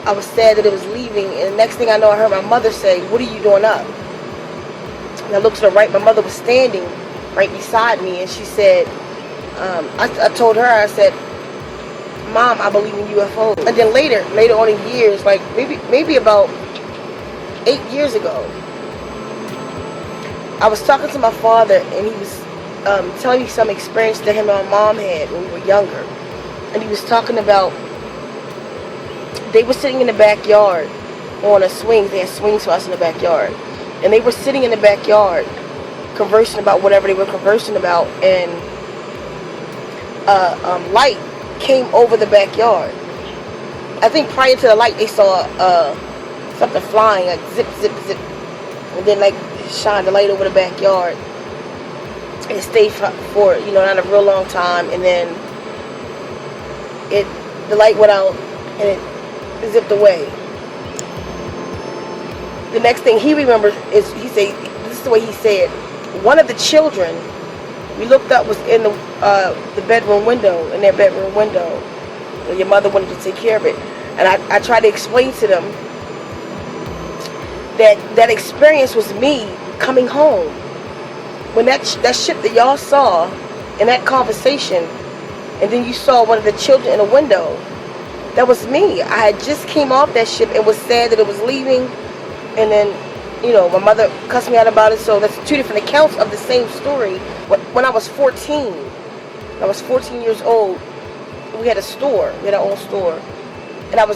I was sad that it was leaving, and the next thing I know, I heard my mother say, "What are you doing up?" And I looked to the right. My mother was standing right beside me, and she said, I told her, I said, "Mom, I believe in UFOs." And then later on in years, like maybe about 8 years ago, I was talking to my father, and he was telling me some experience that him and my mom had when we were younger. And he was talking about, they were sitting in the backyard on a swing. They had swings for us in the backyard. And they were sitting in the backyard conversing about whatever they were conversing about, and light came over the backyard. I think prior to the light, they saw something flying, like zip, zip, zip, and then like shined the light over the backyard. It stayed for not a real long time, and then the light went out and it zipped away. The next thing he remembers is, he said, this is the way he said, one of the children we looked up was in the bedroom window, in their bedroom window. And your mother wanted to take care of it. And I tried to explain to them that experience was me coming home. When that ship that y'all saw in that conversation, and then you saw one of the children in a window, that was me. I had just came off that ship and was sad that it was leaving, and then my mother cussed me out about it. So that's 2 different accounts of the same story. When I was 14, I was 14 years old. We had a store. We had our own store, and I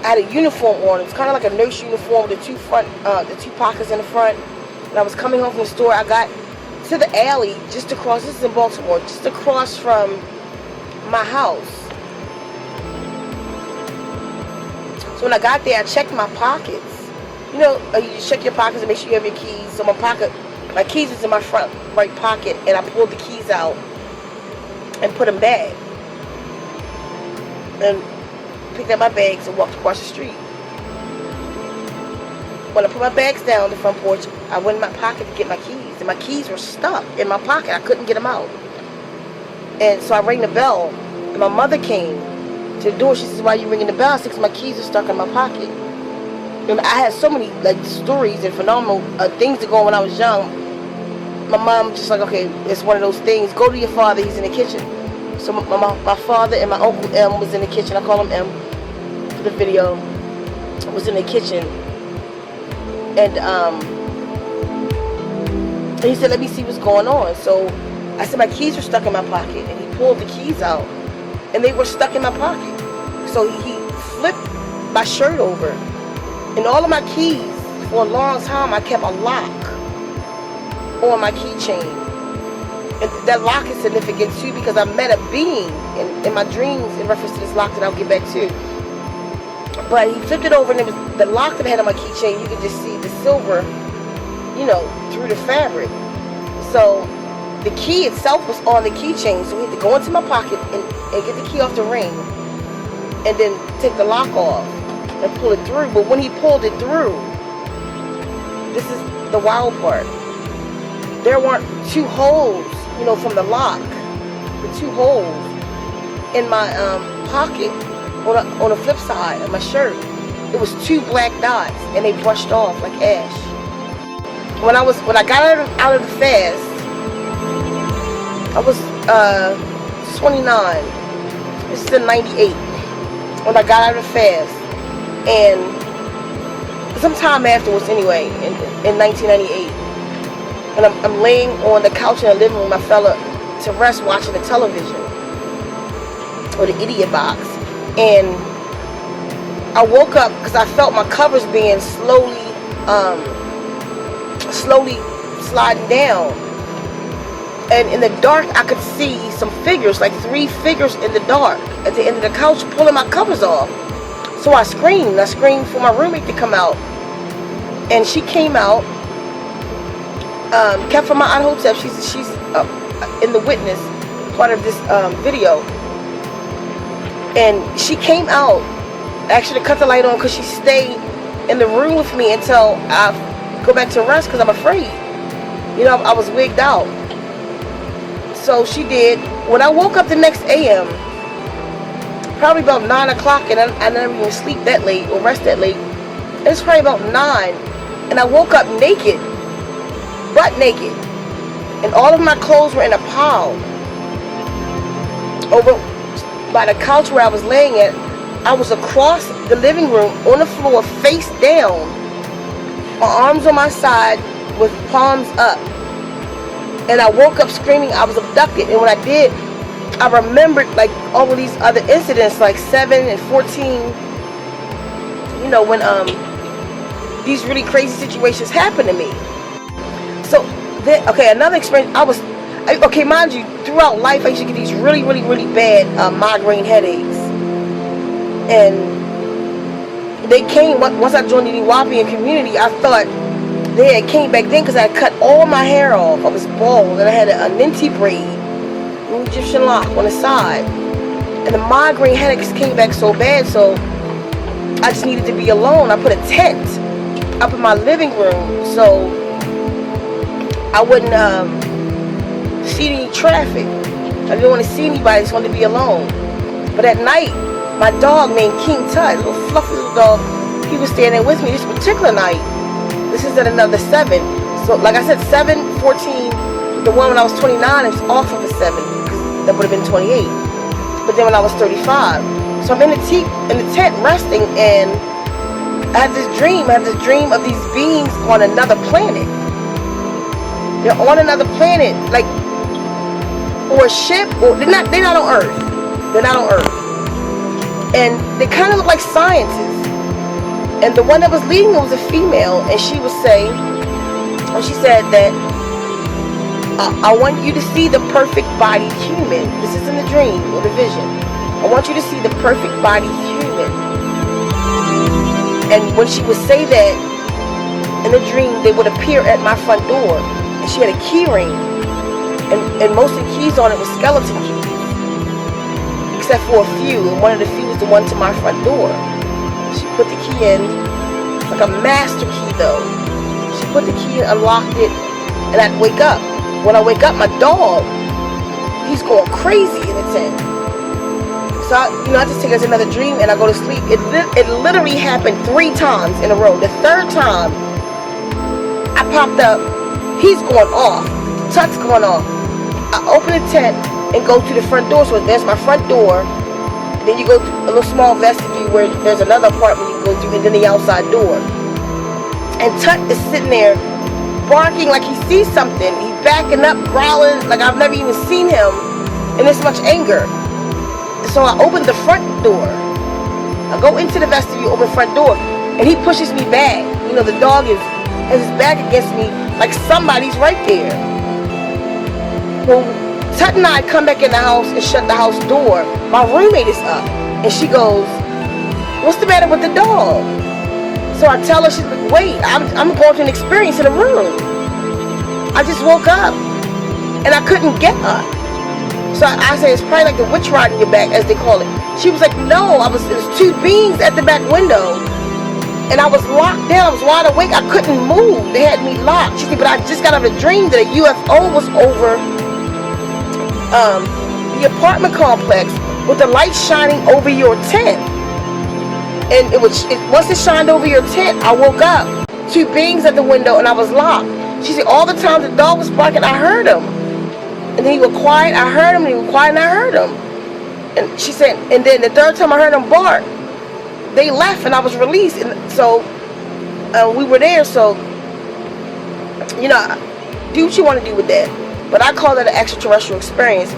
had a uniform on. It was kind of like a nurse uniform with the 2 pockets in the front. And I was coming home from the store. I got to the alley just across. This is in Baltimore, just across from my house. So when I got there, I checked my pockets. You check your pockets and make sure you have your keys. So my keys was in my front right pocket, and I pulled the keys out and put them back, and picked up my bags and walked across the street. When I put my bags down on the front porch, I went in my pocket to get my keys, and my keys were stuck in my pocket. I couldn't get them out. And so I rang the bell, and my mother came to the door. She says, "Why are you ringing the bell?" I said, "Because my keys are stuck in my pocket." And I had so many stories and phenomenal things to go on when I was young. My mom just like, okay, it's one of those things. Go to your father. He's in the kitchen. So my father and my uncle M was in the kitchen. I call him M for the video. Was in the kitchen, and he said, "Let me see what's going on." So I said my keys were stuck in my pocket, and he pulled the keys out, and they were stuck in my pocket. So he flipped my shirt over. And all of my keys, for a long time, I kept a lock on my keychain. And that lock is significant too, because I met a being in my dreams in reference to this lock that I'll get back to. But he flipped it over, and it was the lock that I had on my keychain. You could just see the silver, through the fabric. So the key itself was on the keychain. So he had to go into my pocket and get the key off the ring, and then take the lock off and pull it through. But when he pulled it through, this is the wild part, there weren't 2 holes, from the lock, the 2 holes in my pocket on the flip side of my shirt. It was 2 black dots, and they brushed off like ash. When I got out of the fast, I was 29. This is in 98 when I got out of the fast. And sometime afterwards anyway, in 1998. And I'm laying on the couch in the living room. I fell to rest watching the television or the idiot box. And I woke up because I felt my covers being slowly sliding down. And in the dark, I could see some figures, like 3 figures in the dark at the end of the couch pulling my covers off. So I screamed. I screamed for my roommate to come out. And she came out. Kept from my Aunt Hotep. She's in the witness part of this video. And she came out. Actually cut the light on because she stayed in the room with me until I go back to rest because I'm afraid. You know, I was wigged out. So she did. When I woke up the next AM, probably about 9 o'clock, and I never even sleep that late or rest that late. It's probably about 9, and I woke up naked, butt naked, and all of my clothes were in a pile over by the couch where I was laying at. I was across the living room on the floor, face down, my arms on my side with palms up. And I woke up screaming I was abducted. And when I did, I remembered like all of these other incidents, like 7 and 14. You know, when these really crazy situations happened to me. So then, okay, another experience. Okay, mind you, throughout life I used to get these really bad migraine headaches. And they came once I joined the Ethiopian community. I thought they had came back then because I had cut all my hair off. I was bald and I had a ninty braid, an Egyptian lock on the side. And the migraine headaches came back so bad, so I just needed to be alone. I put a tent up in my living room so I wouldn't see any traffic. I didn't want to see anybody. I just wanted to be alone. But at night, my dog named King Tut, a little fluffy little dog, he was standing with me this particular night. This is at another 7. So like I said, 7, 14, the one when I was 29, it was off of a 7, because that would have been 28. But then when I was 35. So I'm in the tent resting, and I had this dream. I had this dream of these beings on another planet. They're on another planet, like, or a ship, or they're not on Earth. They're not on Earth. And they kind of look like scientists. And the one that was leading them was a female, and she said that I want you to see the perfect body human. This isn't a dream or the vision. I want you to see the perfect body human. And when she would say that in the dream, they would appear at my front door. And she had a key ring, and most of the keys on it were skeleton keys, except for a few. And one of the few was the one to my front door. She put the key in, like a master key though. She put the key in, unlocked it, and I'd wake up. When I wake up, my dog, he's going crazy in the tent. So I just take it as another dream, and I go to sleep. It literally happened 3 times in a row. The 3rd time, I popped up. He's going off. Tut's going off. I open the tent and go to the front door. So there's my front door. Then you go through a little small vestibule where there's another apartment you can go through, and then the outside door. And Tut is sitting there barking like he sees something. He's backing up, growling like I've never even seen him in this much anger. So I open the front door. I go into the vestibule, open the front door, and he pushes me back. You know, the dog has his back against me like somebody's right there. Well, Tut and I come back in the house and shut the house door. My roommate is up, and she goes, "What's the matter with the dog?" So I tell her, she's like, "Wait, I'm going through an experience in the room. I just woke up, and I couldn't get up." So I say, "It's probably like the witch rod in your back, as they call it." She was like, "No, it was 2 beings at the back window, and I was locked down. I was wide awake. I couldn't move. They had me locked." She said, "But I just got out of a dream that a UFO was over the apartment complex with the light shining over your tent. And once it shined over your tent, I woke up. 2 beings at the window, and I was locked." She said, "All the time the dog was barking, I heard him. And then he was quiet, I heard him, and he was quiet, and I heard him. And she said, and then the third time I heard him bark, they left, and I was released. And so, we were there, so, you know, do what you want to do with that. But I call that an extraterrestrial experience.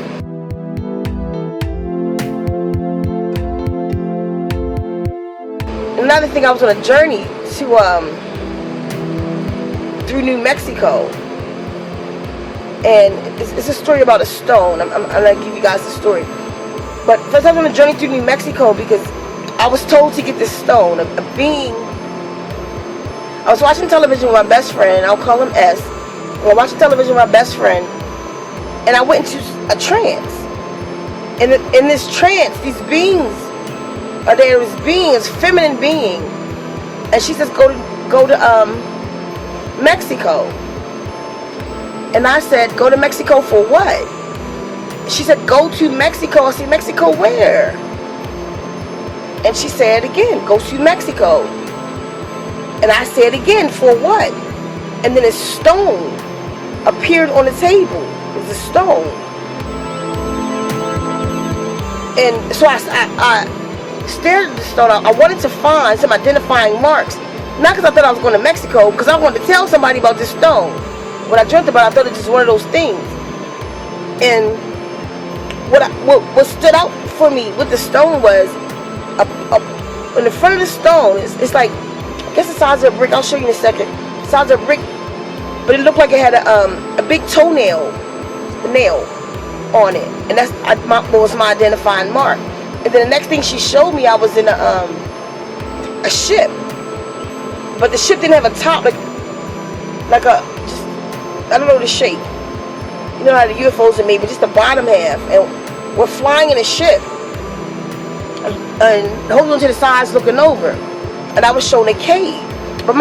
Another thing, I was on a journey to, through New Mexico. And it's a story about a stone. I'm going to give you guys the story. But first I was on a journey through New Mexico because I was told to get this stone. A being. I was watching television with my best friend. I'll call him S. I was watching television with my best friend. And I went into a trance. And in this trance, these beings are there. This being is feminine being. And she says, go to Mexico. And I said, go to Mexico for what? She said, go to Mexico. I said, Mexico where? And she said again, go to Mexico. And I said again, for what? And then a stone appeared on the table. It was a stone. And so I stared at the stone. I wanted to find some identifying marks. Not because I thought I was going to Mexico, because I wanted to tell somebody about this stone. When I dreamt about it, I thought it was just one of those things. And what stood out for me with the stone was, in the front of the stone, it's like, I guess the size of a brick. I'll show you in a second. The size of a brick, but it looked like it had a big toenail, nail on it, and that was my identifying mark. And then the next thing she showed me, I was in a ship, but the ship didn't have a top, like a just, I don't know the shape. You know how the UFOs are made, but just the bottom half. And we're flying in a ship and holding on to the sides looking over. And I was shown a cave. But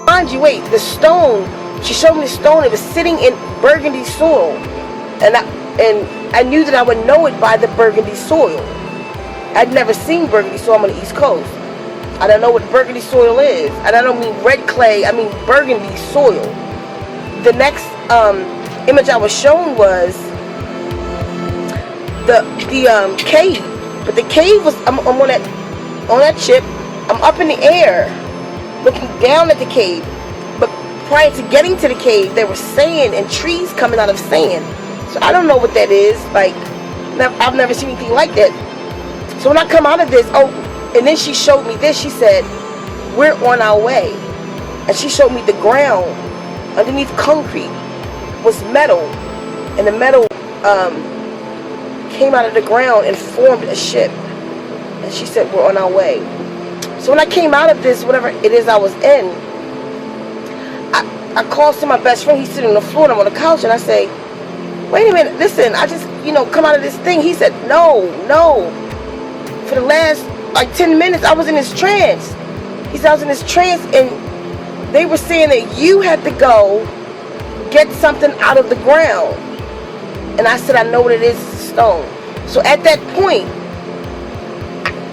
mind you, wait, the stone, she showed me the stone, it was sitting in burgundy soil. And I knew that I would know it by the burgundy soil. I'd never seen burgundy soil. I'm on the East Coast. I don't know what burgundy soil is. And I don't mean red clay, I mean burgundy soil. The next image I was shown was the cave. But the cave was, I'm on that ship, I'm up in the air, looking down at the cave. But prior to getting to the cave, there was sand and trees coming out of sand. So I don't know what that is. Like, I've never seen anything like that. So when I come out of this, and then she showed me this. She said, we're on our way. And she showed me the ground. Underneath concrete was metal. And the metal came out of the ground and formed a ship. And she said, we're on our way. So when I came out of this, whatever it is I was in, I called to my best friend. He's sitting on the floor and I'm on the couch. And I say, wait a minute, listen, I just, come out of this thing. He said, no. For the last, 10 minutes, I was in this trance. He said, I was in this trance, and they were saying that you had to go get something out of the ground. And I said, I know what it is, it's a stone. So at that point,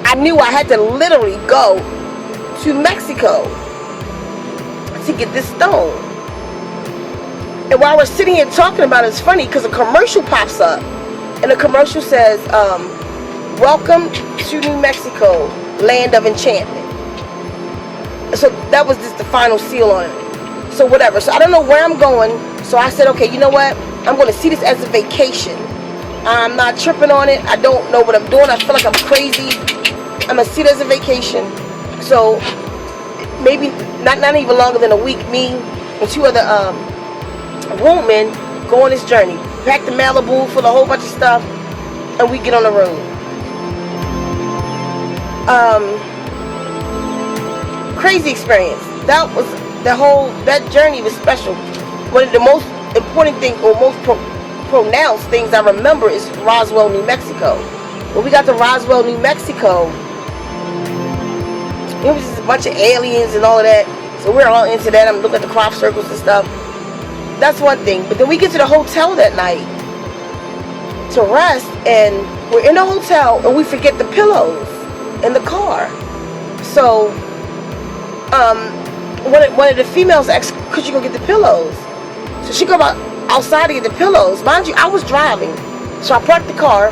I knew I had to literally go to Mexico to get this stone. And while we're sitting here talking about it, it's funny because a commercial pops up. And the commercial says, welcome to New Mexico, land of enchantment. So that was just the final seal on it. So whatever. So I don't know where I'm going. So I said, okay, you know what? I'm going to see this as a vacation. I'm not tripping on it. I don't know what I'm doing. I feel like I'm crazy. I'm going to see it as a vacation. So maybe not even longer than a week, me and two other women go on this journey. Pack the Malibu full of a whole bunch of stuff, and we get on the road. Crazy experience. That journey was special. One of the most important things, or most pronounced things I remember is Roswell, New Mexico. When we got to Roswell, New Mexico, it was just a bunch of aliens and all of that. So we're all into that. I'm looking at the crop circles and stuff. That's one thing. But then we get to the hotel that night to rest, and we're in the hotel and we forget the pillows in the car. So one of the females asked, could you go get the pillows? So she go outside to get the pillows. Mind you, I was driving. So I parked the car,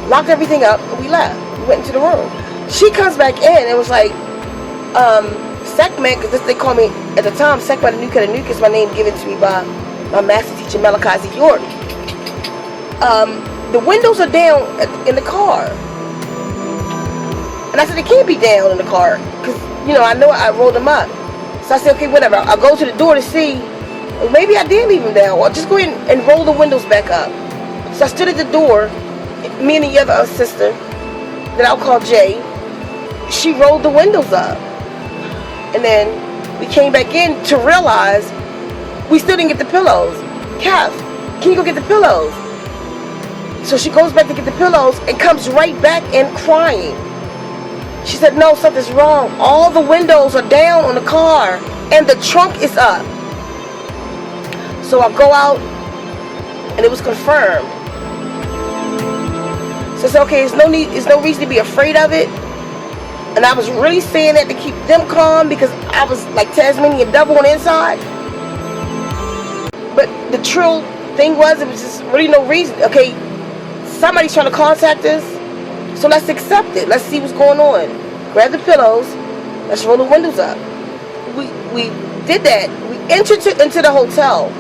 locked everything up, and we left. We went into the room. She comes back in and was like, Sekhmet, because they call me, at the time, Sekhmet Anuka is my name given to me by my master teacher, Malachi Z. York. The windows are down in the car. And I said, they can't be down in the car, because, I know I rolled them up. So I said, okay, whatever. I'll go to the door to see. Well, maybe I did leave them down. Or just go ahead and roll the windows back up. So I stood at the door. Me and the other sister, that I'll call Jay, she rolled the windows up. And then we came back in to realize we still didn't get the pillows. Kath, can you go get the pillows? So she goes back to get the pillows and comes right back in crying. She said, no, something's wrong. All the windows are down on the car and the trunk is up. So I go out and it was confirmed. So I said, okay, there's no reason to be afraid of it. And I was really saying that to keep them calm because I was like Tasmanian devil on the inside. But the true thing was, it was just really no reason. Okay, somebody's trying to contact us. So let's accept it. Let's see what's going on. Grab the pillows. Let's roll the windows up. We did that. We entered into the hotel.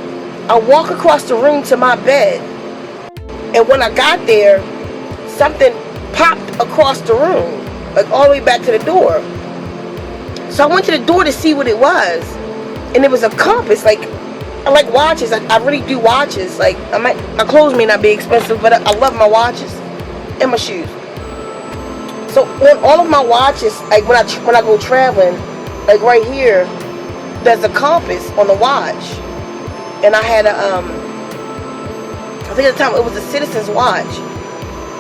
I walk across the room to my bed. And when I got there, something popped across the room. Like all the way back to the door. So I went to the door to see what it was. And it was a compass. Like, I like watches. I really do watches. Like, my clothes may not be expensive, but I love my watches. And my shoes. So on all of my watches, like when I go traveling, like right here, there's a compass on the watch, and I had I think at the time it was a Citizen's watch.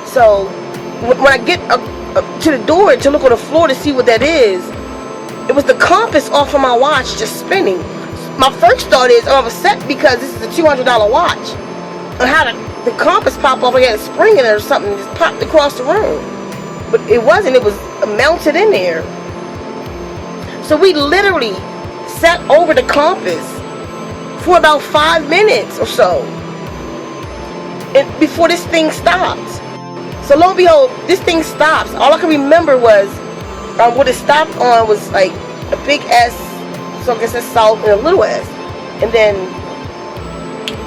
So when I get up to the door to look on the floor to see what that is, it was the compass off of my watch just spinning. My first thought is, I'm upset because this is a $200 watch, and how the compass popped off, I had a spring in it or something, just popped across the room. But it wasn't. It was mounted in there. So we literally sat over the compass for about 5 minutes or so, and before this thing stopped. So lo and behold, this thing stops. All I can remember was what it stopped on was like a big S, so I guess that's south, and a little S, and then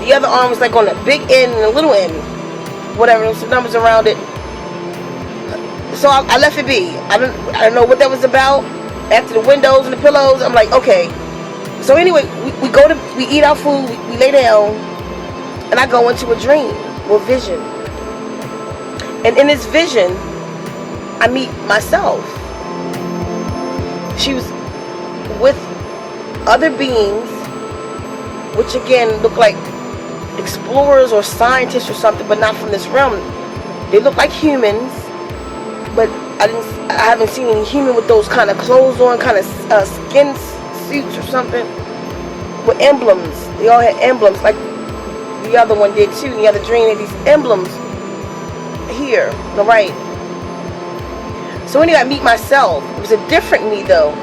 the other arm was like on a big N and a little N, whatever. There's some numbers around it. So I left it be. I don't know what that was about. After the windows and the pillows, I'm like, okay. So anyway, we eat our food, we lay down, and I go into a dream or vision. And in this vision, I meet myself. She was with other beings, which again look like explorers or scientists or something, but not from this realm. They look like humans. But I haven't seen any human with those kind of clothes on, kind of skin suits or something, with emblems. They all had emblems, like the other one did too. The other dream had these emblems here, on the right. So anyway, I meet myself. It was a different me though.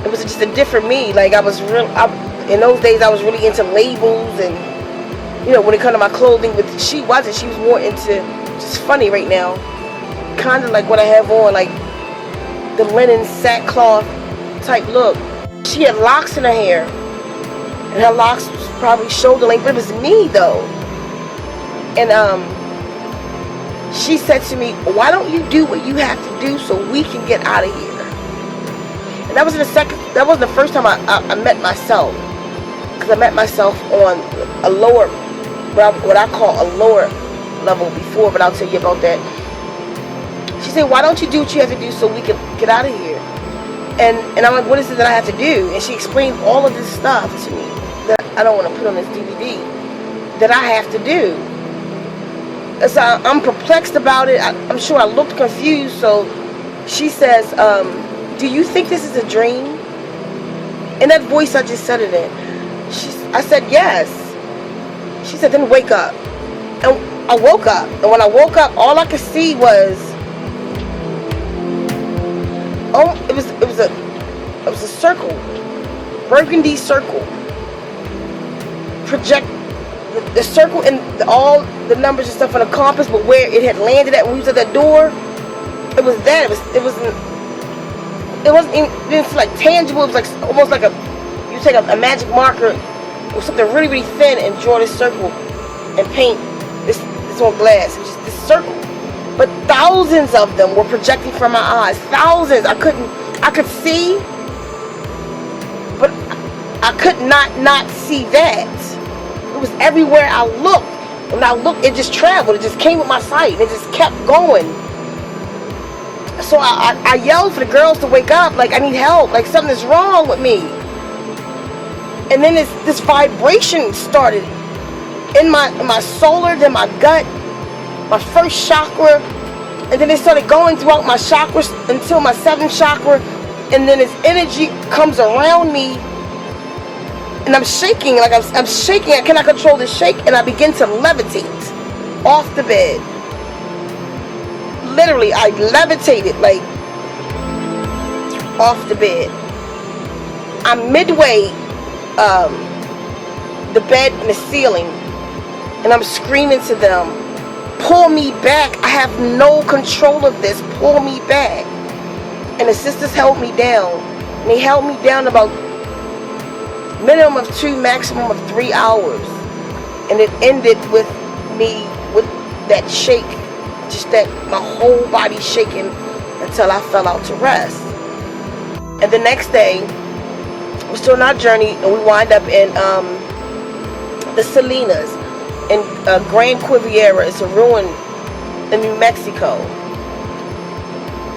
It was just a different me. Like in those days I was really into labels and, when it comes to my clothing. But she wasn't. She was more into, just funny right now, kind of like what I have on, like the linen sackcloth type look. She had locks in her hair, and her locks was probably shoulder length, but it was me though. And she said to me, why don't you do what you have to do so we can get out of here? And that wasn't the first time I met myself, because I met myself on a lower, what I call a lower level before, but I'll tell you about that. She said, why don't you do what you have to do so we can get out of here? And I'm like, what is it that I have to do? And she explained all of this stuff to me that I don't want to put on this DVD that I have to do. And so I'm perplexed about it. I'm sure I looked confused. So she says, do you think this is a dream? In that voice I just said it in. I said, yes. She said, then wake up. And I woke up. And when I woke up, all I could see was, it was a circle. burgundy circle. Project the circle and all the numbers and stuff on the compass, but where it had landed at when we was at that door, it was that. It wasn't even, it didn't feel like tangible. It was like almost like you take a magic marker or something really, really thin and draw this circle and paint this on glass. It was just this circle. But thousands of them were projecting from my eyes. Thousands. I could see, but I could not see that. It was everywhere I looked. When I looked, it just traveled. It just came with my sight. It just kept going. So I yelled for the girls to wake up. Like, I need help. Like, something's wrong with me. And then this vibration started in my solar, then my gut, my first chakra, and then it started going throughout my chakras until my 7th chakra, and then this energy comes around me, and I'm shaking, like I'm shaking. I cannot control the shake, and I begin to levitate off the bed. Literally, I levitated, like, off the bed. I'm midway the bed and the ceiling, and I'm screaming to them, pull me back. I have no control of this. Pull me back. And the sisters held me down. And they held me down about minimum of 2, maximum of 3 hours. And it ended with me with that shake. Just that my whole body shaking until I fell out to rest. And the next day, we're still on our journey, and we wind up in the Salinas in Grand Riviera. It's a ruin in New Mexico.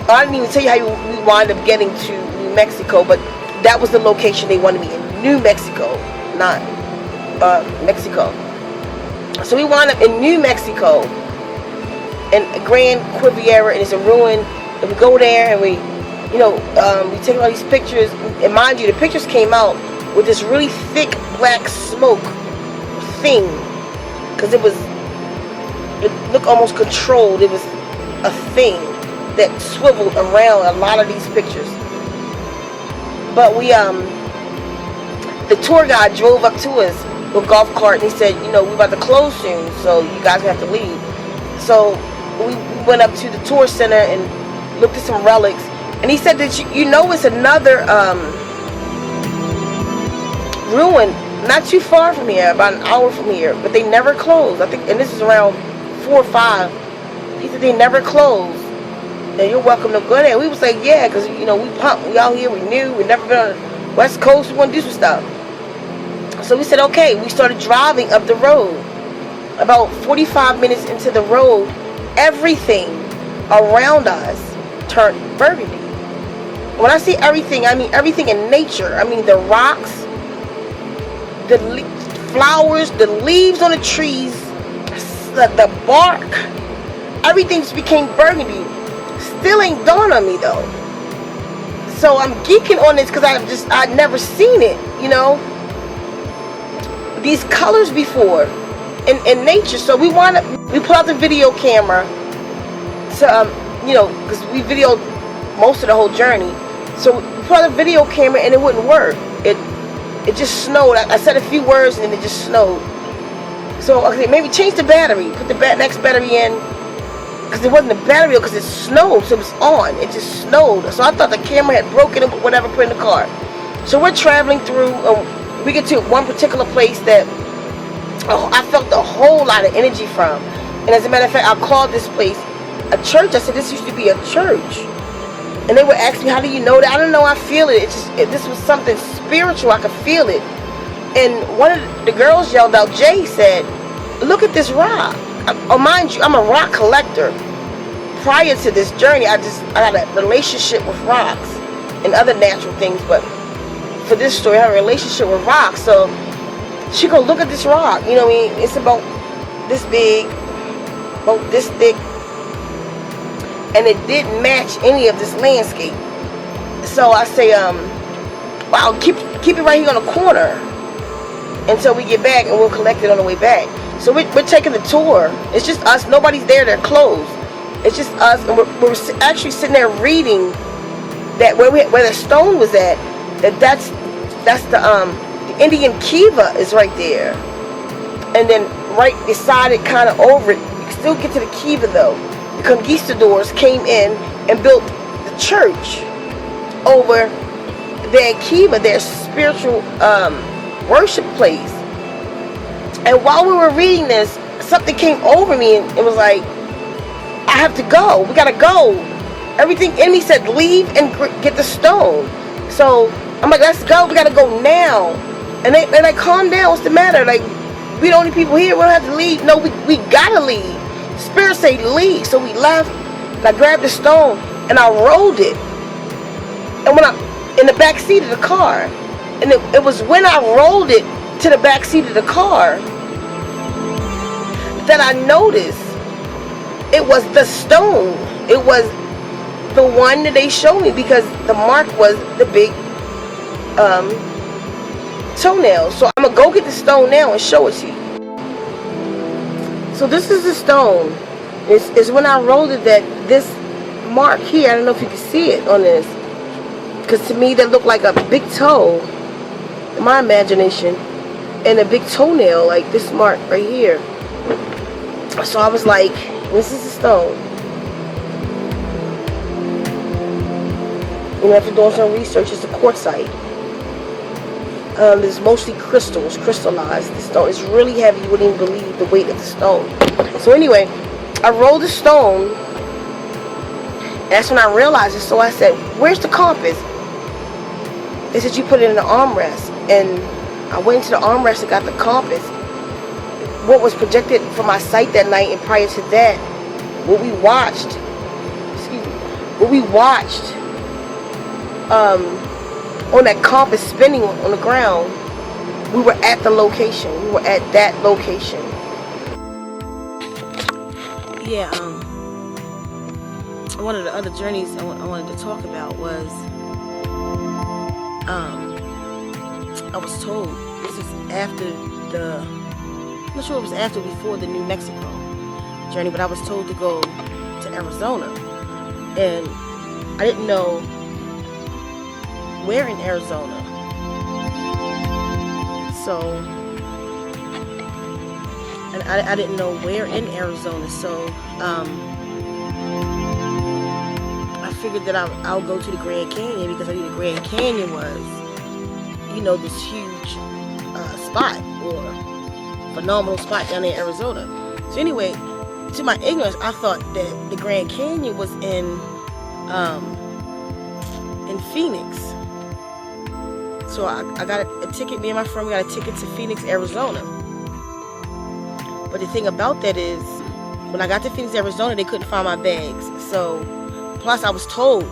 I didn't even tell you how we wind up getting to New Mexico, but that was the location they wanted me in, New Mexico, not Mexico. So we wind up in New Mexico in Grand Riviera, and it's a ruin. And we go there, and we take all these pictures. And mind you, the pictures came out with this really thick black smoke thing, because it looked almost controlled. It was a thing that swiveled around a lot of these pictures. But we the tour guide drove up to us with a golf cart, and he said, we're about to close soon, so you guys have to leave. So we went up to the tour center and looked at some relics, and he said that it's another ruin not too far from here, about an hour from here, but they never closed. I think, and this is around 4 or 5. He said they never closed, and you're welcome to go there. We was like, yeah, because we pumped, we out here, we new, we never been on the West Coast, we want to do some stuff. So we said okay. We started driving up the road. About 45 minutes into the road, everything around us turned burgundy. When I say everything, I mean everything in nature. I mean the rocks, the flowers, the leaves on the trees, the bark, everything just became burgundy. Still ain't dawned on me though. So I'm geeking on this because I'd never seen it, these colors before in nature. So we pull out the video camera to because we videoed most of the whole journey. So we pull out the video camera and it wouldn't work. It just snowed. I said a few words and then it just snowed. So okay, maybe change the battery. Put the next battery in, because it wasn't a battery because it snowed. So it was on. It just snowed. So I thought the camera had broken and whatever put in the car. So we're traveling through. We get to one particular place that I felt a whole lot of energy from. And as a matter of fact, I called this place a church. I said, this used to be a church. And they would ask me, how do you know that? I don't know, I feel it. This was something spiritual. I could feel it. And one of the girls yelled out, Jay said, look at this rock. Mind you, I'm a rock collector. Prior to this journey, I had a relationship with rocks and other natural things. But for this story, I have a relationship with rocks. So she go, look at this rock. It's about this big, about this thick. And it didn't match any of this landscape. So I say, wow, keep it right here on the corner until we get back, and we'll collect it on the way back. So we're taking the tour. It's just us. Nobody's there. They're closed. It's just us, and we're actually sitting there reading that where the stone was at. That's the Indian Kiva is right there. And then right beside it, kind of over it, you can still get to the Kiva though. The conquistadors came in and built the church over their Kiva, their spiritual worship place. And while we were reading this, something came over me and it was like, I have to go. We gotta go. Everything in me said leave and get the stone. So I'm like, let's go. We gotta go now. And they calm down. What's the matter? Like, we the only people here. We don't have to leave. No, we gotta leave. Spirit say leave. So we left. And I grabbed the stone and I rolled it. And when in the back seat of the car, and it was when I rolled it to the back seat of the car that I noticed it was the stone. It was the one that they showed me, because the mark was the big toenail. So I'm gonna go get the stone now and show it to you. So this is the stone. It's when I rolled it that this mark here, I don't know if you can see it on this, because to me that looked like a big toe in my imagination, and a big toenail like this mark right here. So I was like, this is the stone. You know, after doing some research, it's a quartzite. It's mostly crystals, crystallized. The stone is really heavy. You wouldn't even believe the weight of the stone. So anyway, I rolled the stone. And that's when I realized it. So I said, where's the compass? They said you put it in the armrest. And I went into the armrest and got the compass. What was projected from my sight that night, and prior to that, what we watched on that compass spinning on the ground, we were at the location. We were at that location. Yeah, one of the other journeys I wanted to talk about was, I was told, this is after I'm not sure it was after or before the New Mexico journey, but I was told to go to Arizona. And I didn't know where in Arizona. So, and I didn't know where in Arizona. So, I figured that I'll go to the Grand Canyon, because I knew the Grand Canyon was, you know, this huge spot, or phenomenal spot down there in Arizona. So anyway, to my ignorance, I thought that the Grand Canyon was in Phoenix. So I got a ticket, me and my friend, we got a ticket to Phoenix, Arizona. But the thing about that is, when I got to Phoenix, Arizona, they couldn't find my bags. So, plus I was told,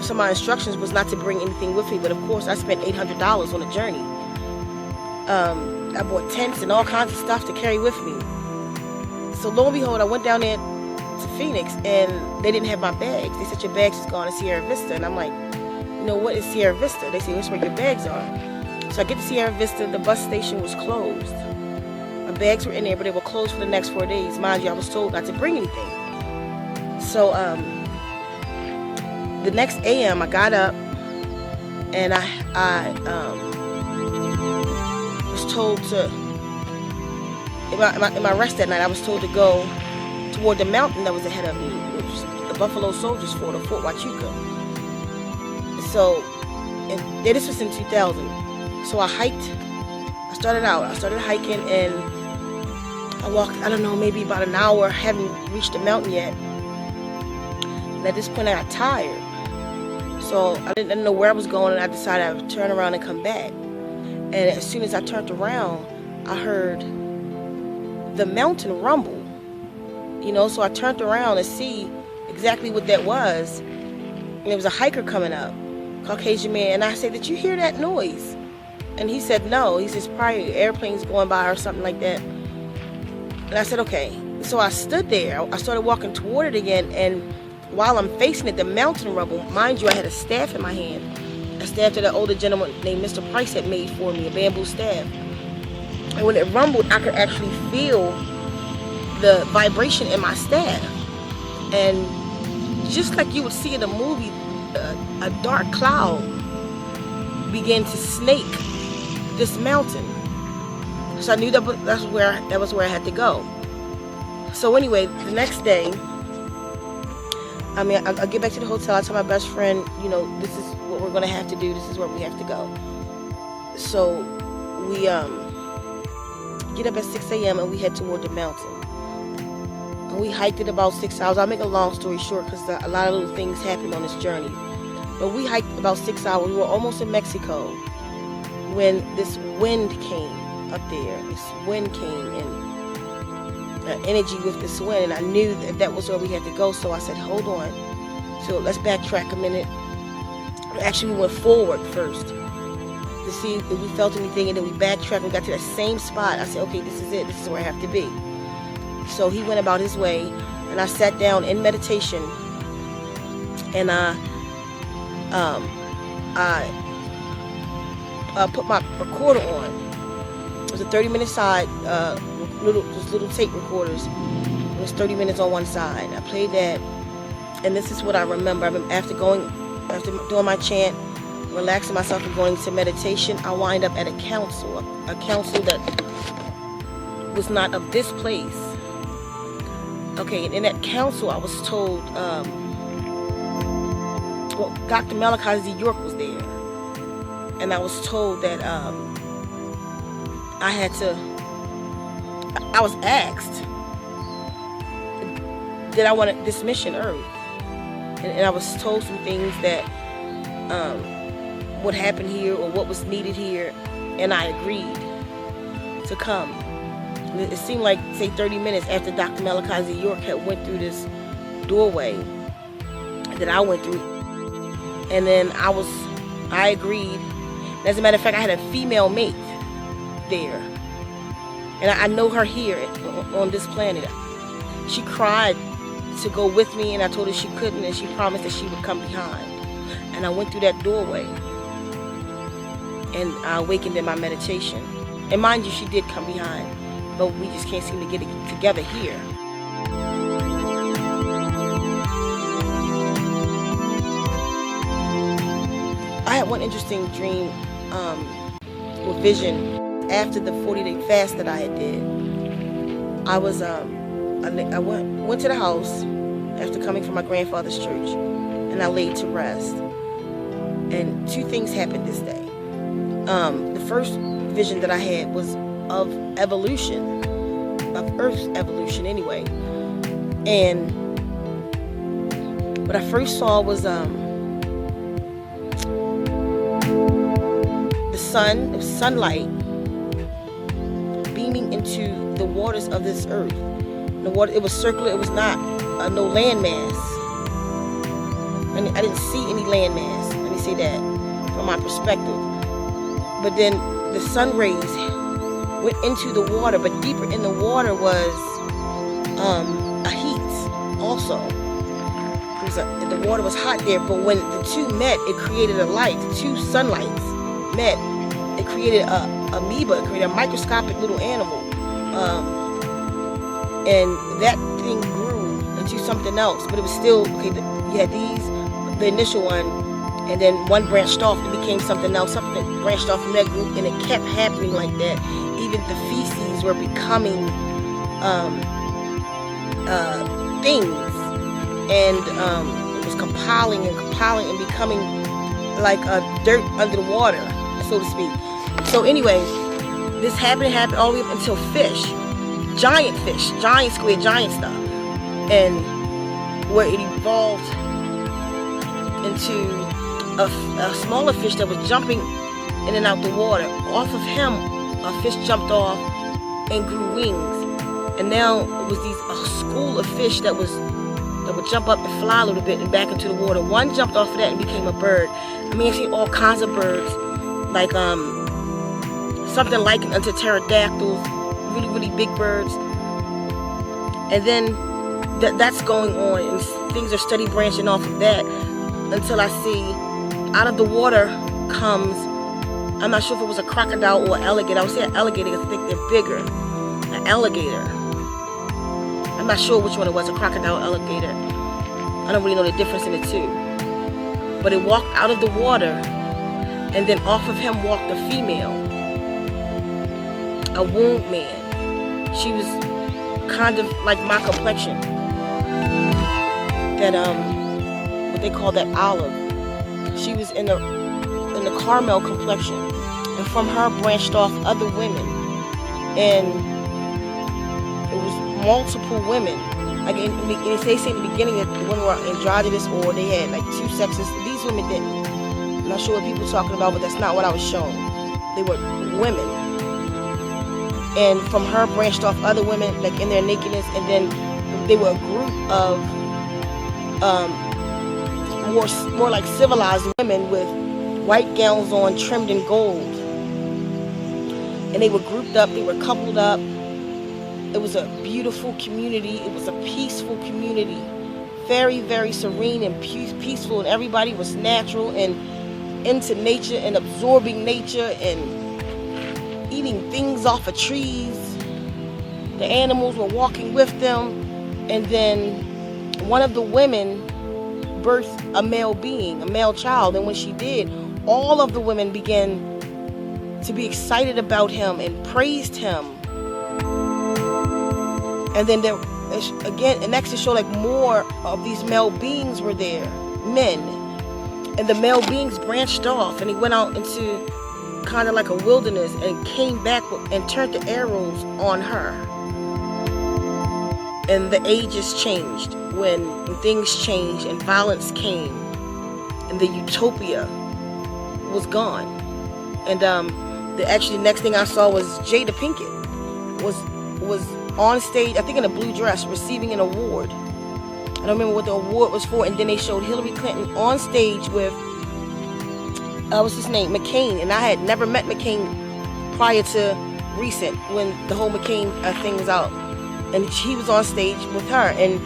some of my instructions was not to bring anything with me, but of course I spent $800 on the journey. I bought tents and all kinds of stuff to carry with me. So lo and behold, I went down there to Phoenix and they didn't have my bags. They said, your bags is gone to Sierra Vista. And I'm like, you know, what is Sierra Vista? They say, that's where your bags are. So I get to Sierra Vista, the bus station was closed. My bags were in there, but they were closed for the next 4 days. Mind you, I was told not to bring anything. So the next AM, I got up and I was told to, in my rest that night, I was told to go toward the mountain that was ahead of me, which was the Buffalo Soldiers Fort, or Fort Huachuca. So, and this was in 2000. So I hiked. I started hiking, and I walked, I don't know, maybe about an hour. Haven't reached the mountain yet. And at this point, I got tired. So I didn't know where I was going, and I decided I would turn around and come back. And as soon as I turned around, I heard the mountain rumble. You know, so I turned around to see exactly what that was. And there was a hiker coming up, Caucasian man. And I said, did you hear that noise? And he said, no. He says, probably airplanes going by or something like that. And I said, okay. So I stood there. I started walking toward it again. And while I'm facing it, the mountain rumble, mind you, I had a staff in my hand. A staff that an older gentleman named Mr. Price had made for me, a bamboo staff. And when it rumbled, I could actually feel the vibration in my staff. And just like you would see in a movie, a dark cloud began to snake this mountain. So I knew that was where I had to go. So anyway, the next day, I get back to the hotel. I tell my best friend, this is what we're gonna have to do. This is where we have to go. So we get up at 6 a.m. and we head toward the mountain. And we hiked it about 6 hours. I'll make a long story short because a lot of little things happened on this journey. But we hiked about 6 hours. We were almost in Mexico when this wind came up there. This wind came and energy with this wind, and I knew that was where we had to go. So I said, hold on. So let's backtrack a minute. Actually, we went forward first to see if we felt anything, and then we backtracked and got to that same spot. I said, okay, this is it. This is where I have to be. So he went about his way, and I sat down in meditation, and I put my recorder on. It was a 30-minute side, little tape recorders. It was 30 minutes on one side. I played that, and this is what I remember. After doing my chant, relaxing myself and going to meditation, I wind up at a council that was not of this place. Okay, and in that council, I was told, Dr. Malachi Z. York was there, and I was told that I was asked that I wanted this mission Earth, and I was told some things that would happen here or what was needed here, and I agreed to come. And it seemed like, say, 30 minutes after Dr. Malachi Z. York had went through this doorway that I went through, and then I agreed. As a matter of fact, I had a female mate there, and I know her here on this planet. She cried to go with me, and I told her she couldn't, and she promised that she would come behind. And I went through that doorway, and I awakened in my meditation. And mind you, she did come behind, but we just can't seem to get it together here. I had one interesting dream or vision after the 40-day fast that I had did. I was I went to the house after coming from my grandfather's church, and I laid to rest. And two things happened this day. The first vision that I had was of evolution, of Earth's evolution anyway. And what I first saw was the sun, it was sunlight beaming into the waters of this earth. The water, it was circular, it was not no land mass. And I didn't see any land mass, let me say that, from my perspective. But then the sun rays went into the water, but deeper in the water was a heat also. The water was hot there, but when the two met, it created a light. The two sunlights met, it created a amoeba, it created a microscopic little animal. And that thing grew into something else, but it was still, okay, you had the initial one, and then one branched off and became something else, something branched off from that group, and it kept happening like that. Even the feces were becoming things, and it was compiling and becoming like dirt under the water, so to speak. So anyway, this happened all the way up until fish, giant squid, giant stuff, and where it evolved into a smaller fish that was jumping in and out the water. Off of him, a fish jumped off and grew wings, and now it was a school of fish that would jump up and fly a little bit and back into the water. One jumped off of that and became a bird. I mean, I see all kinds of birds, like something likened unto pterodactyls, really, really big birds. And then that's going on, and things are steady branching off of that until I see out of the water comes, I'm not sure if it was a crocodile or an alligator. I would say an alligator because I think they're bigger. An alligator. I'm not sure which one it was, a crocodile or alligator. I don't really know the difference in the two. But it walked out of the water And then off of him walked a female, a womb man. She was kind of like my complexion. That what they call that olive. She was in the caramel complexion, and from her branched off other women, and it was multiple women. Like they say in the beginning that the women were androgynous, or they had like two sexes. These women didn't. I'm not sure what people are talking about, but that's not what I was shown. They were women, and from her branched off other women, like in their nakedness, and then they were a group of more like civilized women with white gowns on, trimmed in gold, and they were grouped up. They were coupled up. It was a beautiful community. It was a peaceful community, very, very serene and peaceful, and everybody was natural and into nature and absorbing nature and eating things off of trees. The animals were walking with them, and then one of the women birthed a male being, a male child, and when she did, all of the women began to be excited about him and praised him. And then there, again, and next to show like more of these male beings were there, men. And the male beings branched off, and he went out into kind of like a wilderness and came back and turned the arrows on her. And the ages changed when things changed and violence came, and the utopia was gone. And the actually next thing I saw was Jada Pinkett was on stage, I think in a blue dress, receiving an award. I don't remember what the award was for. And then they showed Hillary Clinton on stage with what's his name, McCain. And I had never met McCain prior to recent, when the whole McCain thing was out, and he was on stage with her. And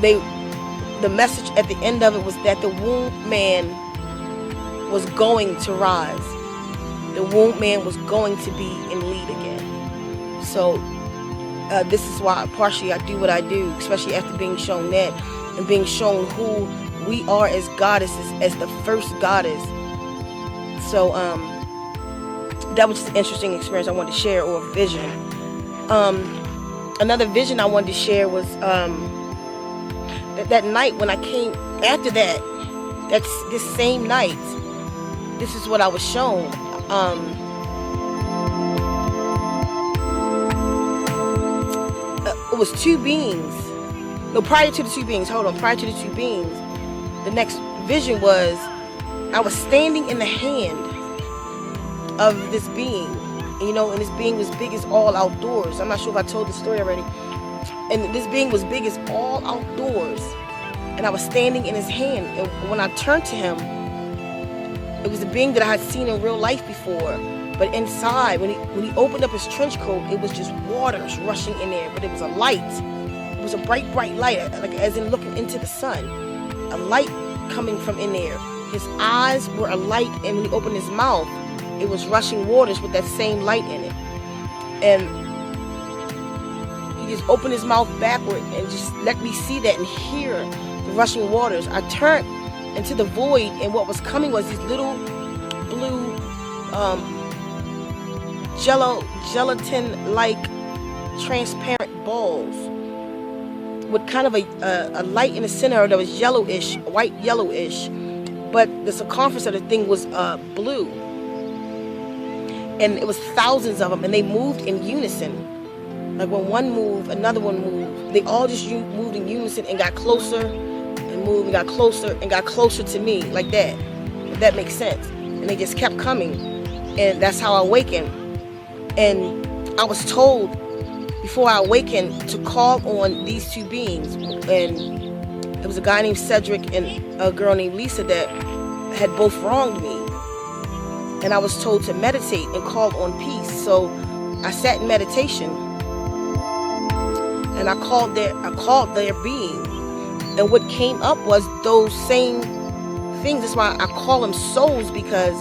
the message at the end of it was that the womb man was going to rise. The womb man was going to be in lead again. So this is why partially I do what I do, especially after being shown that and being shown who we are as goddesses, as the first goddess. So that was just an interesting experience I wanted to share, or a vision. Another vision I wanted to share was that night when I came after that, this same night, this is what I was shown. It was two beings. No, prior to the two beings, prior to the two beings, the next vision was I was standing in the hand of this being, and this being was big as all outdoors. I'm not sure if I told the story already. And this being was big as all outdoors, and I was standing in his hand. And when I turned to him, it was a being that I had seen in real life before. But inside, when he opened up his trench coat, it was just waters rushing in there. But it was a light. It was a bright, bright light, like as in looking into the sun. A light coming from in there. His eyes were a light, and when he opened his mouth, it was rushing waters with that same light in it. And he just opened his mouth backward and just let me see that and hear the rushing waters. I turned into the void, and what was coming was these little blue gelatin-like transparent balls with kind of a light in the center that was yellowish, white yellowish, but the circumference of the thing was blue. And it was thousands of them, and they moved in unison. Like when one moved, another one moved. They all just moved in unison and got closer and moved and got closer and got closer to me, like that. If that makes sense. And they just kept coming. And that's how I awakened. And I was told before I awakened to call on these two beings. And it was a guy named Cedric and a girl named Lisa that had both wronged me. And I was told to meditate and call on peace. So I sat in meditation, and I called their being. And what came up was those same things. That's why I call them souls, because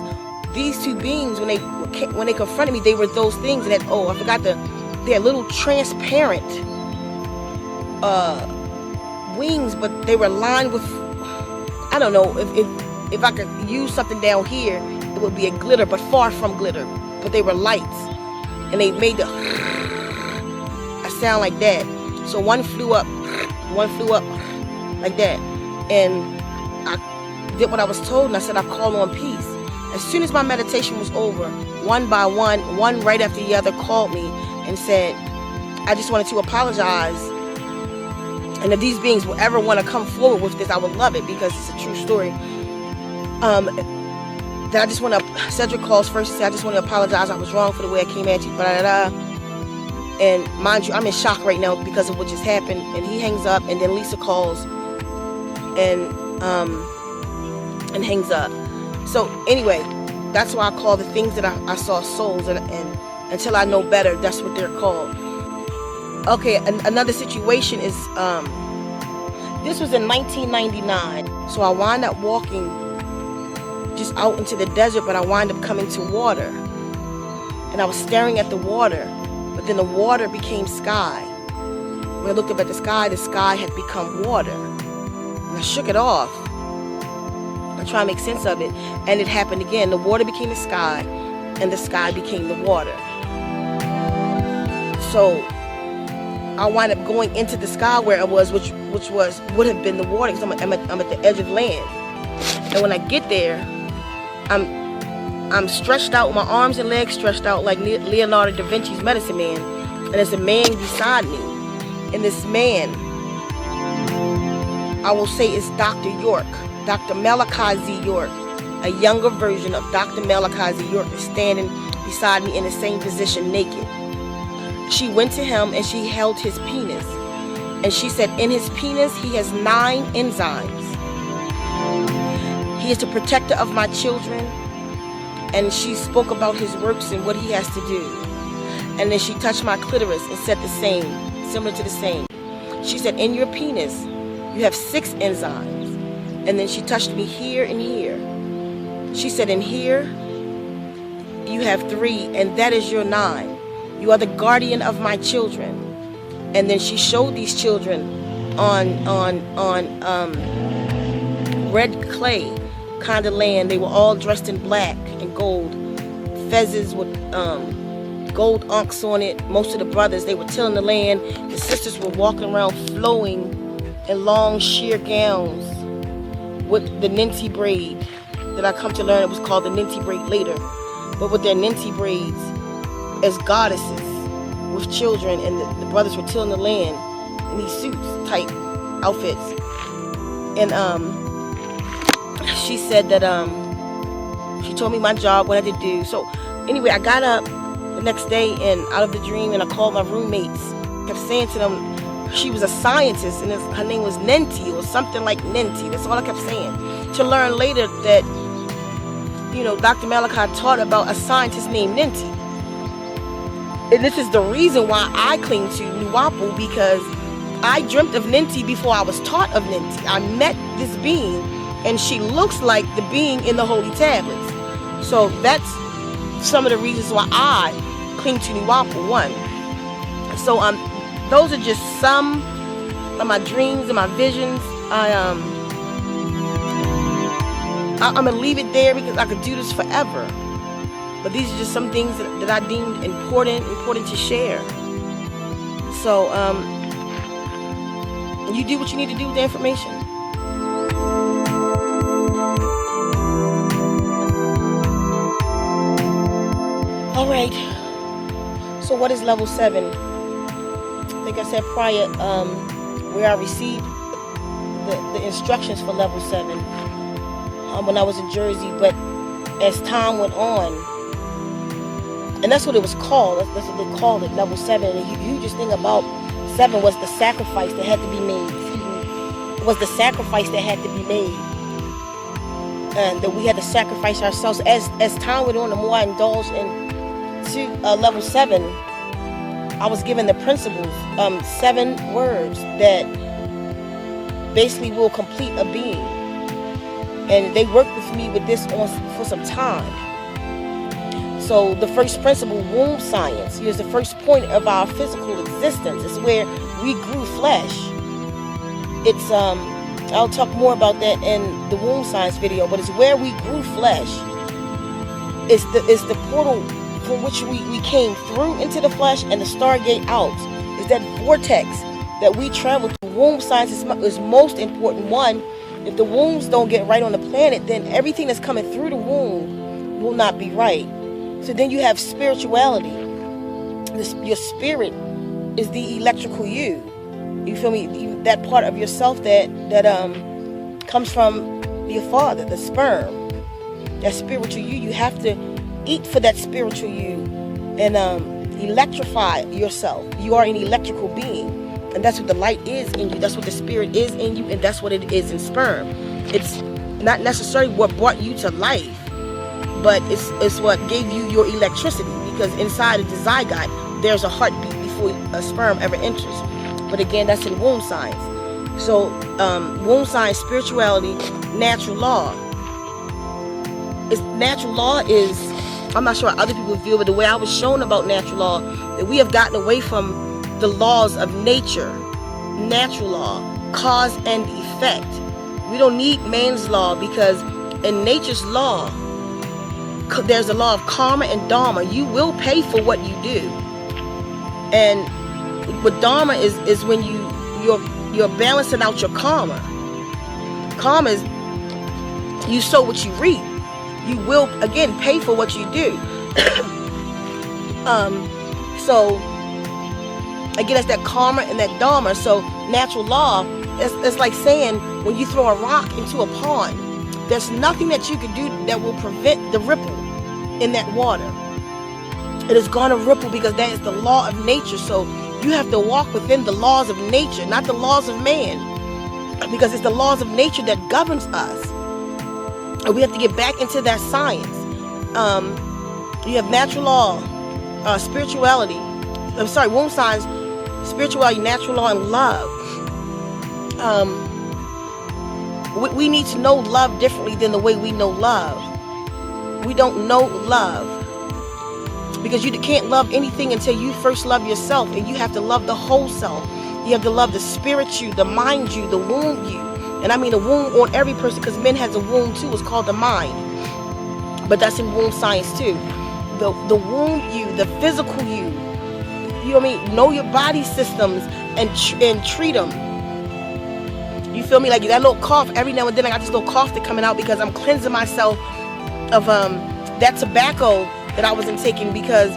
these two beings, when they confronted me, they were those things. And I forgot they're little transparent wings, but they were lined with, I don't know if I could use something down here. it would be a glitter, but far from glitter. But they were lights, and they made a sound like that. So one flew up like that, and I did what I was told, and I said I call on peace. As soon as my meditation was over, one by one right after the other called me and said, I just wanted to apologize. And if these beings will ever want to come forward with this, I would love it, because it's a true story. That I just want to, Cedric calls first and said, I just want to apologize. I was wrong for the way I came at you. And mind you, I'm in shock right now because of what just happened. And he hangs up, and then Lisa calls and hangs up. So anyway, that's why I call the things that I saw souls, and until I know better, that's what they're called. Okay, another situation is, this was in 1999. So I wound up walking just out into the desert, but I wound up coming to water. And I was staring at the water, but then the water became sky. When I looked up at the sky had become water. And I shook it off. I try to make sense of it, and it happened again. The water became the sky, and the sky became the water. So I wind up going into the sky where it was, which would have been the water, because I'm at the edge of land. And when I get there, I'm stretched out, my arms and legs stretched out like Leonardo da Vinci's Medicine Man, and there's a man beside me. And this man, I will say, is Dr. York, Dr. Malachi York. A younger version of Dr. Malachi York is standing beside me in the same position, naked. She went to him and she held his penis. And she said, in his penis, he has 9 enzymes. He is the protector of my children. And she spoke about his works and what he has to do. And then she touched my clitoris and said the same, similar to the same. She said, in your penis, you have 6 enzymes. And then she touched me here and here. She said, in here, you have 3, and that is your 9. You are the guardian of my children. And then she showed these children on red clay kind of land. They were all dressed in black and gold. Fezzes with gold unks on it. Most of the brothers, they were tilling the land. The sisters were walking around flowing in long sheer gowns with the ninty braid that I come to learn it was called the ninty braid later. But with their ninty braids as goddesses with children, and the brothers were tilling the land in these suits type outfits. And she said that she told me my job, what I had to do. So anyway, I got up the next day and out of the dream, and I called my roommates. I kept saying to them she was a scientist, and her name was Nenti or something like Nenti. That's all I kept saying. To learn later that, you know, Dr. Malachi taught about a scientist named Nenti. And this is the reason why I cling to Nuwapu, because I dreamt of Nenti before I was taught of Nenti. I met this being, and she looks like the being in the Holy Tablets. So that's some of the reasons why I cling to Nuwapu, one. So those are just some of my dreams and my visions. I'm gonna leave it there because I could do this forever. But these are just some things that I deemed important to share. So you do what you need to do with the information. All right. So what is level 7? Like I said prior, where I received the instructions for level 7 when I was in Jersey, but as time went on, and that's what it was called. That's what they called it, level 7. And the hugest thing about 7 was the sacrifice that had to be made. It was the sacrifice that had to be made, and that we had to sacrifice ourselves. As time went on, the more I indulged into level 7, I was given the principles, 7 words that basically will complete a being. And they worked with me with this for some time. So the first principle, womb science, is the first point of our physical existence. It's where we grew flesh. It's I'll talk more about that in the womb science video, but it's where we grew flesh. It's the portal from which we came through into the flesh, and the stargate out. It's that vortex that we travel through. Womb science is most important. One, if the wombs don't get right on the planet, then everything that's coming through the womb will not be right. So then you have spirituality. Your spirit is the electrical you. You feel me? That part of yourself that comes from your father, the sperm. That spiritual you. You have to eat for that spiritual you and electrify yourself. You are an electrical being, and that's what the light is in you. That's what the spirit is in you, and that's what it is in sperm. It's not necessarily what brought you to life, but it's what gave you your electricity, because inside of the zygote there's a heartbeat before a sperm ever enters. But again, that's in womb science. So womb science, spirituality, natural law. Natural law is, I'm not sure how other people feel, but the way I was shown about natural law, that we have gotten away from the laws of nature. Natural law, cause and effect. We don't need man's law, because in nature's law, there's a law of karma and dharma. You will pay for what you do. And what dharma is when you're balancing out your karma. Karma is you sow what you reap. You will again pay for what you do. So again, that's that karma and that dharma. So natural law, it's like saying when you throw a rock into a pond, there's nothing that you can do that will prevent the ripple in that water. It is going to ripple, because that is the law of nature. So you have to walk within the laws of nature, not the laws of man, because it's the laws of nature that governs us. And we have to get back into that science. You have natural law, spirituality. I'm sorry, womb science, spirituality, natural law, and love. We need to know love differently than the way we know love. We don't know love, because you can't love anything until you first love yourself, and you have to love the whole self. You have to love the spirit you, the mind you, the womb you. And I mean the womb on every person, because men has a womb too. It's called the mind, but that's in womb science too. The womb you, the physical you. You know what I mean? Know your body systems and treat them. You feel me? Like that little cough every now and then. I got this little cough that's coming out because I'm cleansing myself of that tobacco that I wasn't taking, because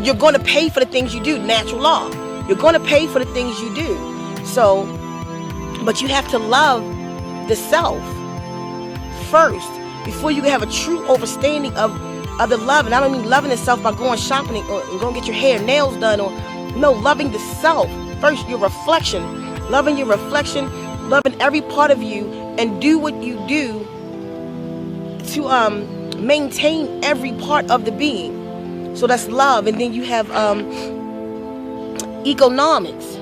you're going to pay for the things you do. Natural law. You're going to pay for the things you do. So, but you have to love the self first before you can have a true understanding of the love. And I don't mean loving the self by going shopping and going get your hair and nails done, or no, loving the self first. Your reflection, loving your reflection, loving every part of you, and do what you do to maintain every part of the being. So that's love. And then you have economics.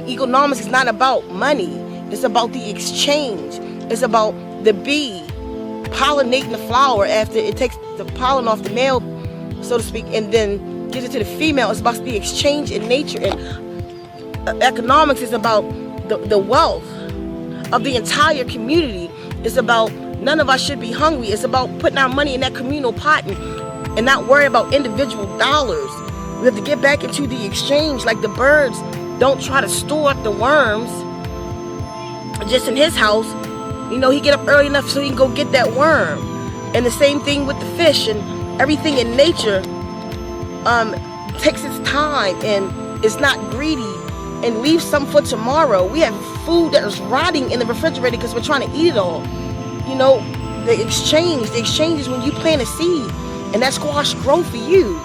Economics is not about money. It's about the exchange. It's about the bee pollinating the flower after it takes the pollen off the male, so to speak, and then gives it to the female. It's about the exchange in nature. And economics is about the wealth of the entire community. It's about none of us should be hungry. It's about putting our money in that communal pot and not worry about individual dollars. We have to get back into the exchange. Like the birds don't try to store up the worms just in his house. You know, he get up early enough so he can go get that worm. And the same thing with the fish, and everything in nature takes its time and is not greedy and leaves some for tomorrow. We have food that is rotting in the refrigerator because we're trying to eat it all. You know, the exchange is when you plant a seed and that squash grow for you.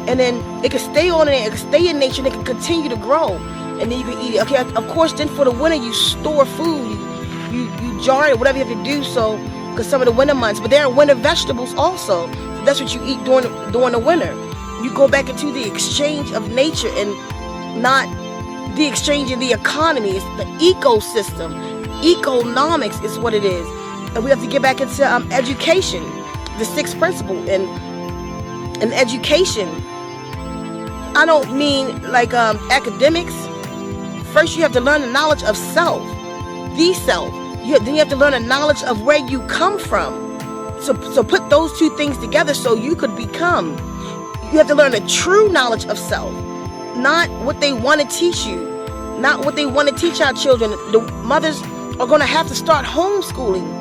And then it can stay on it, it can stay in nature, and it can continue to grow. And then you can eat it. Okay, of course, then for the winter, you store food. You jar it, whatever you have to do, so, because some of the winter months. But there are winter vegetables also. So that's what you eat during the winter. You go back into the exchange of nature and not the exchange in the economy. It's the ecosystem. Economics is what it is. And we have to get back into education, the sixth principle. And education, I don't mean like academics. First, you have to learn the knowledge of self, the self. Then you have to learn the knowledge of where you come from. So put those two things together so you could become. You have to learn the true knowledge of self, not what they want to teach you, not what they want to teach our children. The mothers are going to have to start homeschooling.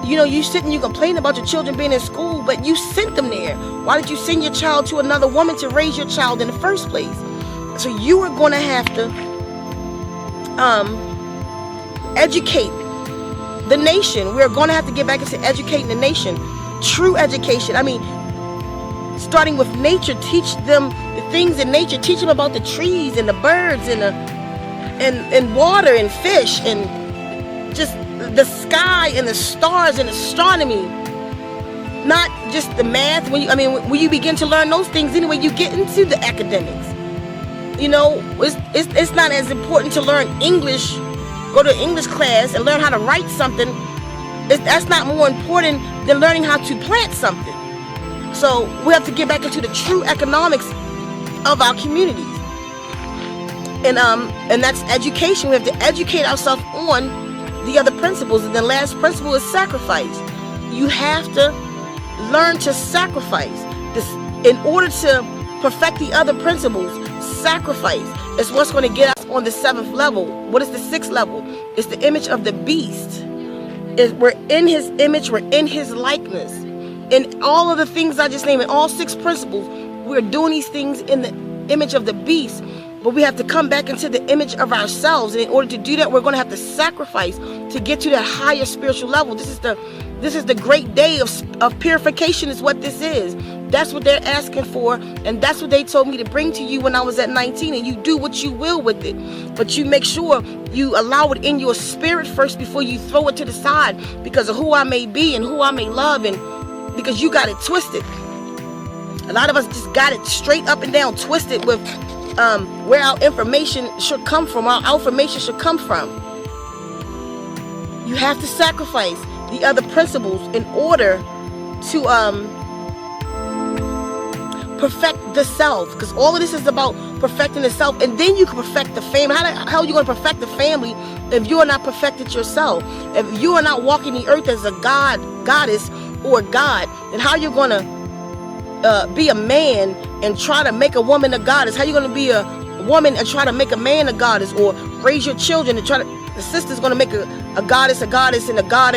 You know, you sit and you complain about your children being in school, but you sent them there. Why did you send your child to another woman to raise your child in the first place? So you are going to have to educate the nation. We're going to have to get back into educating the nation. True education. I mean, starting with nature, teach them the things in nature. Teach them about the trees and the birds and water and fish and just the sky and the stars and astronomy. Not just the math. When you begin to learn those things anyway, you get into the academics. You know, it's not as important to learn English, go to English class and learn how to write something. That's not more important than learning how to plant something. So we have to get back into the true economics of our communities. And that's education. We have to educate ourselves on the other principles. And the last principle is sacrifice. You have to learn to sacrifice. This, in order to perfect the other principles, sacrifice is what's going to get us on the 7th level. What is the 6th level? It's the image of the beast. We're in his image, we're in his likeness. In all of the things I just named, in all 6 principles, we're doing these things in the image of the beast. But we have to come back into the image of ourselves. And in order to do that, we're going to have to sacrifice to get to that higher spiritual level. This is the great day of purification is what this is. That's what they're asking for. And that's what they told me to bring to you when I was at 19. And you do what you will with it. But you make sure you allow it in your spirit first before you throw it to the side, because of who I may be and who I may love, and because you got it twisted. A lot of us just got it straight up and down twisted with where our information should come from, our affirmation should come from. You have to sacrifice the other principles in order to perfect the self, because all of this is about perfecting the self, and then you can perfect the family. How the hell are you going to perfect the family if you are not perfected yourself? If you are not walking the earth as a god, goddess, or God, then how are you going to be a man and try to make a woman a goddess? How are you going to be a woman and try to make a man a goddess, or raise your children and try to, the sister's going to make a goddess, and a god,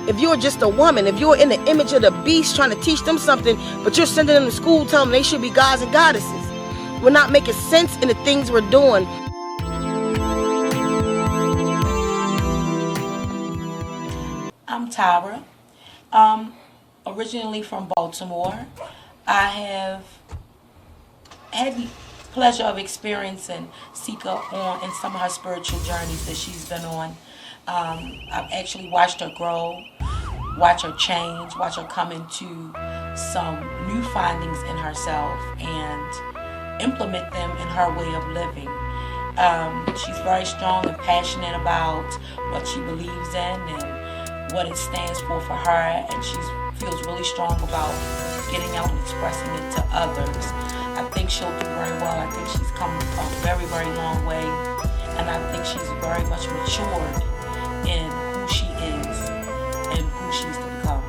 if you're just a woman, if you're in the image of the beast trying to teach them something, but you're sending them to school telling them they should be gods and goddesses. We're not making sense in the things we're doing. I'm Tyra, originally from Baltimore. I have had the pleasure of experiencing Ceka in some of her spiritual journeys that she's been on. I've actually watched her grow, watch her change, watch her come into some new findings in herself and implement them in her way of living. She's very strong and passionate about what she believes in and what it stands for her, and she feels really strong about getting out and expressing it to others. I think she'll do very well. I think she's come a very, very long way, and I think she's very much matured in who she is and who she's to become.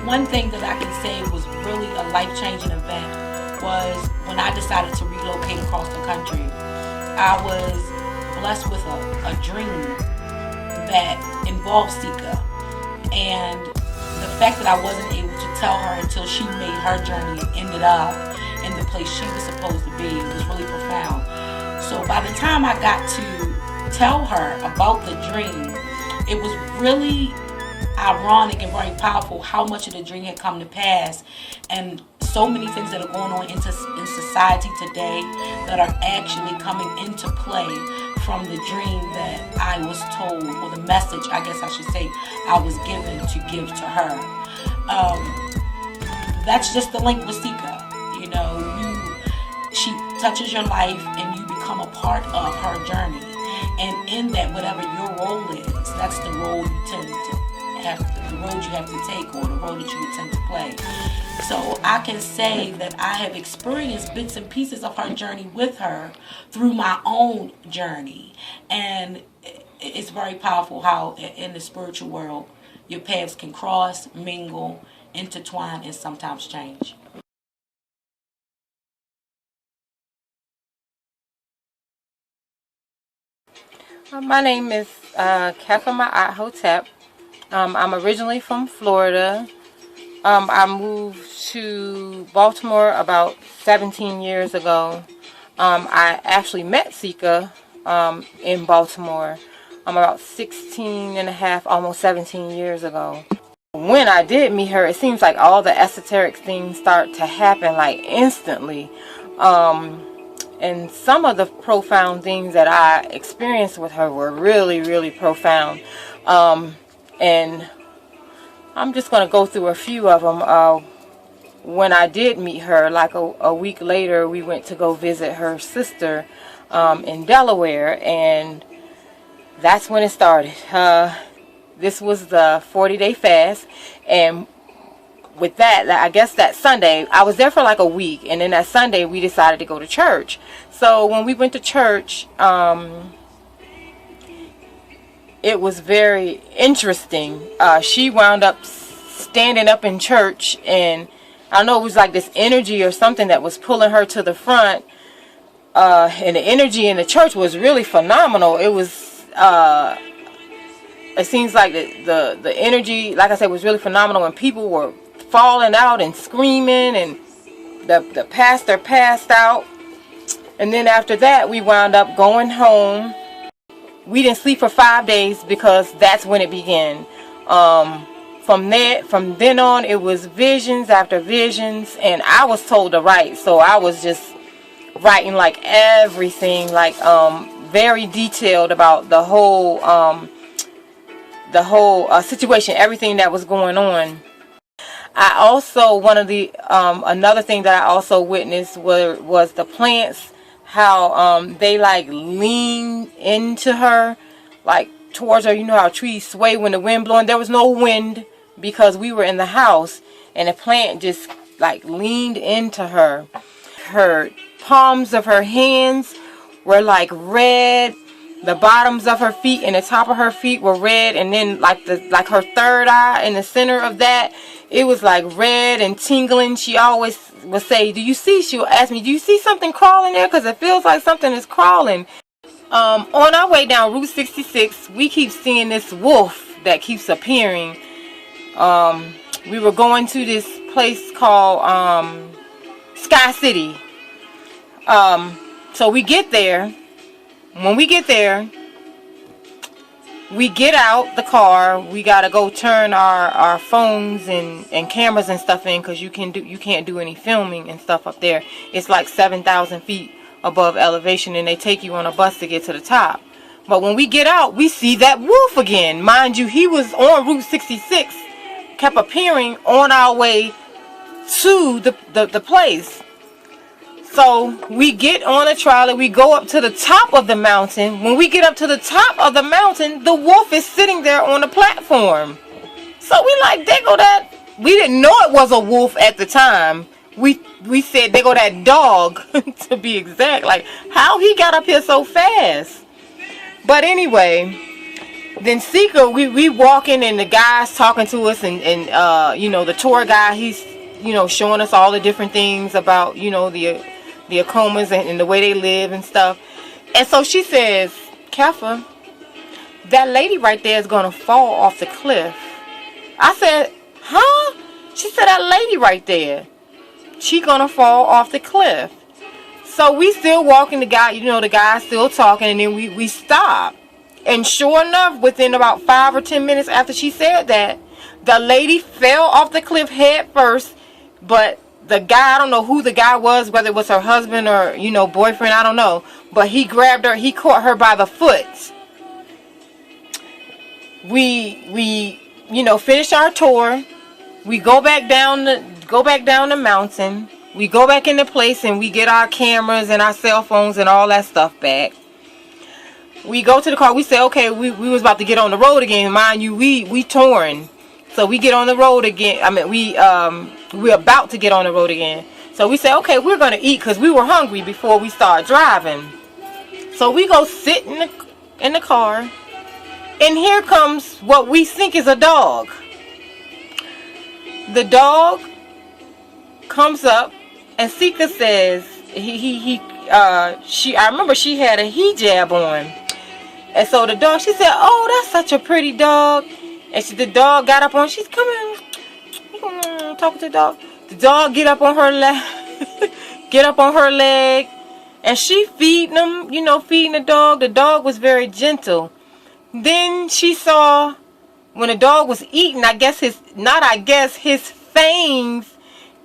One thing that I can say was really a life-changing event was when I decided to relocate across the country. I was blessed with a dream that involved Ceka, and the fact that I wasn't able to tell her until she made her journey and ended up in the place she was supposed to be was really profound. So by the time I got to tell her about the dream, it was really ironic and very powerful how much of the dream had come to pass, and so many things that are going on in society today that are actually coming into play from the dream that I was told, or the message, I guess I should say, I was given to give to her. That's just the link with Ceka. You know, she touches your life and you become a part of her journey. And in that, whatever your role is, that's the role you tend to have, the road you have to take, or the role that you would tend to play. So I can say that I have experienced bits and pieces of her journey with her through my own journey. And it's very powerful how in the spiritual world your paths can cross, mingle, intertwine, and sometimes change. My name is Kefama Hotep. I'm originally from Florida. I moved to Baltimore about 17 years ago. I actually met Ceka in Baltimore about 16 and a half, almost 17 years ago. When I did meet her, it seems like all the esoteric things start to happen like instantly. And some of the profound things that I experienced with her were really, really profound. And I'm just going to go through a few of them. When I did meet her, like a week later, we went to go visit her sister in Delaware, and that's when it started. This was the 40-day fast, and with that, I guess that Sunday, I was there for like a week, and then that Sunday we decided to go to church. So when we went to church, it was very interesting. She wound up standing up in church, and I don't know, it was like this energy or something that was pulling her to the front, and the energy in the church was really phenomenal. It was, it seems like the energy, like I said, was really phenomenal, and people were falling out and screaming, and the pastor passed out. And then after that, we wound up going home. We didn't sleep for 5 days because that's when it began. From then on, it was visions after visions, and I was told to write, so I was just writing like everything, like very detailed about the whole situation, everything that was going on. I also, another thing that I also witnessed was the plants, how they like leaned into her, like towards her. You know how trees sway when the wind blowing? There was no wind because we were in the house, and the plant just like leaned into her. Her palms of her hands were like red. The bottoms of her feet and the top of her feet were red, and then like her third eye in the center of that, it was like red and tingling. She always would say, she would ask me, do you see something crawling there? Because it feels like something is crawling. On our way down Route 66, we keep seeing this wolf that keeps appearing. We were going to this place called Sky City. So we get there. When we get there, we get out the car. We gotta go turn our phones and cameras and stuff in, because you can't do any filming and stuff up there. It's like 7,000 feet above elevation, and they take you on a bus to get to the top. But when we get out, we see that wolf again. Mind you, he was on Route 66, kept appearing on our way to the place. So we get on a trolley, we go up to the top of the mountain. When we get up to the top of the mountain, the wolf is sitting there on the platform. So we like, there go that. We didn't know it was a wolf at the time. We said, there go that dog, to be exact. Like, how he got up here so fast? But anyway, then Ceka, we walking, and the guy's talking to us, and the tour guy, he's, showing us all the different things about, the Acomas and the way they live and stuff. And so she says, Kefa, that lady right there is going to fall off the cliff. I said, huh? She said, that lady right there, she going to fall off the cliff. So we still walking, the guy's still talking, and then we stop. And sure enough, within about 5 or 10 minutes after she said that, the lady fell off the cliff head first, but the guy, I don't know who the guy was, whether it was her husband or, boyfriend, I don't know. But he grabbed her, he caught her by the foot. We finish our tour. We go back down the mountain. We go back into place, and we get our cameras and our cell phones and all that stuff back. We go to the car. We say, okay, we was about to get on the road again. Mind you, we touring. So we get on the road again. I mean, we're about to get on the road again. So we say, okay, we're going to eat, because we were hungry before we start driving. So we go sit in the car, and here comes what we think is a dog. the dog comes up, and Ceka says I remember she had a hijab on, and so the dog, she said, "Oh, that's such a pretty dog," and the dog got up on, she's coming, talking to the dog. The dog get up on her leg, and she feeding him, feeding the dog. The dog was very gentle. Then she saw when the dog was eating, his fangs,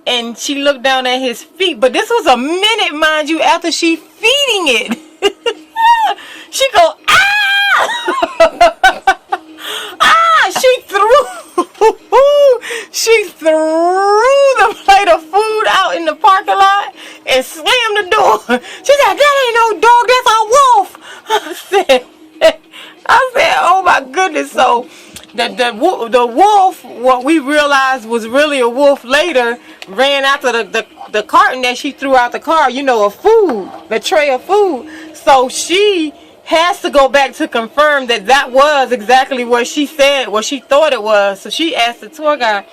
and she looked down at his feet. But this was a minute, mind you, after she feeding it. She go, ah! Ah! She threw the plate of food out in the parking lot and slammed the door. She said, "That ain't no dog, that's a wolf." I said, "Oh my goodness!" So the wolf, what we realized was really a wolf later, ran after the carton that she threw out the car. Of food, the tray of food. So she has to go back to confirm that was exactly what she said, what she thought it was. So she asked the tour guide,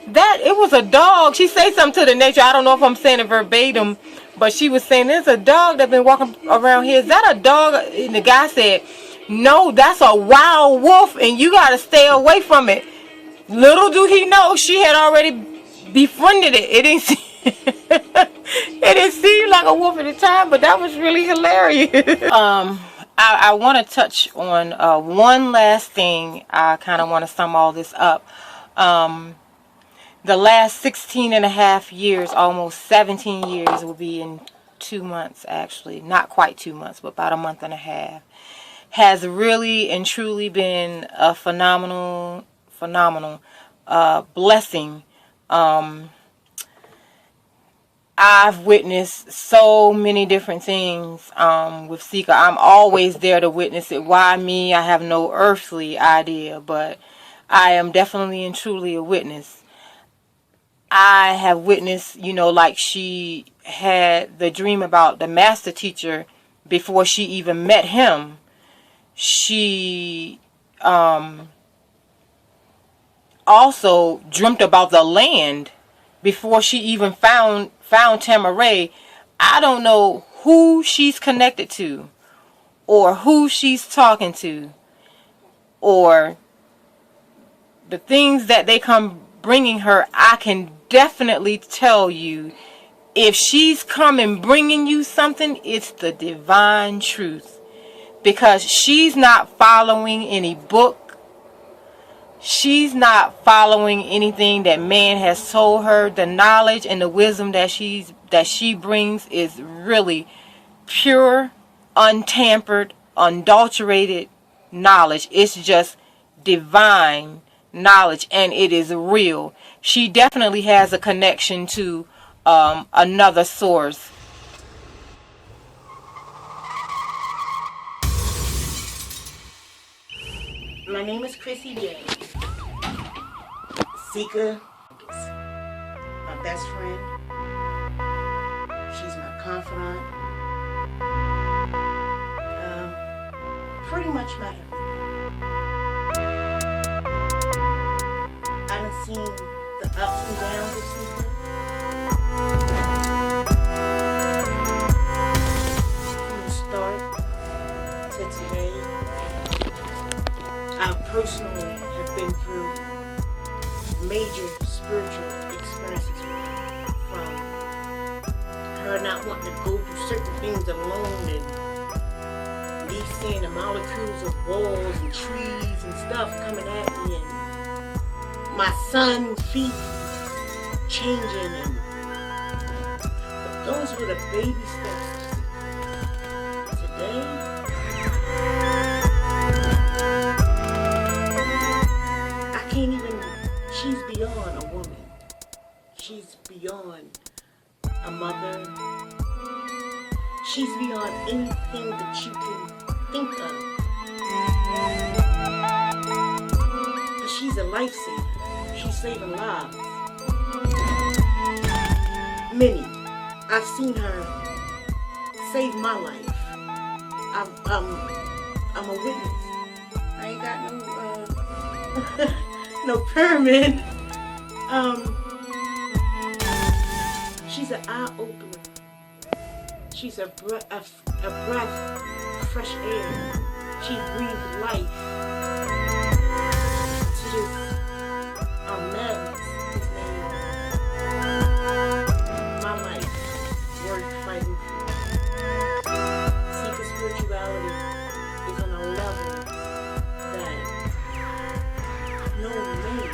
that it was a dog. She said something to the nature, I don't know if I'm saying it verbatim, but she was saying, "There's a dog that's been walking around here. Is that a dog?" And the guy said, "No, that's a wild wolf, and you got to stay away from it." Little do he know, she had already befriended it. It didn't seem like a wolf at the time, but that was really hilarious. I want to touch on one last thing. I kind of want to sum all this up. The last 16 and a half years, almost 17 years, will be in 2 months, actually. Not quite 2 months, but about a month and a half. Has really and truly been a phenomenal blessing. I've witnessed so many different things with Ceka. I'm always there to witness it. Why me? I have no earthly idea, but I am definitely and truly a witness. I have witnessed, like she had the dream about the master teacher before she even met him. She also dreamt about the land before she even found Tamaray. I don't know who she's connected to, or who she's talking to, or the things that they come bringing her. I can definitely tell you, if she's coming bringing you something, it's the divine truth, because she's not following any book. She's not following anything that man has told her. The knowledge and the wisdom that she brings is really pure, untampered, unadulterated knowledge. It's just divine knowledge, and it is real. She definitely has a connection to another source. My name is Chrissy J. Ceka, my best friend. She's my confidant. Pretty much my everything. I done seen the ups and downs of Ceka. From the start to today. I personally have been through major spiritual experiences from her not wanting to go through certain things alone, and me seeing the molecules of walls and trees and stuff coming at me, and my son's feet changing, but those were the baby steps. Today, she's beyond a woman. She's beyond a mother. She's beyond anything that you can think of. But she's a lifesaver. She's saving lives. Many. I've seen her save my life. I'm a witness. I ain't got no no permit, She's an eye opener. She's a breath of fresh air. She breathes life to this madness. His name, my life, worth fighting for. Secret spirituality is on a level that no man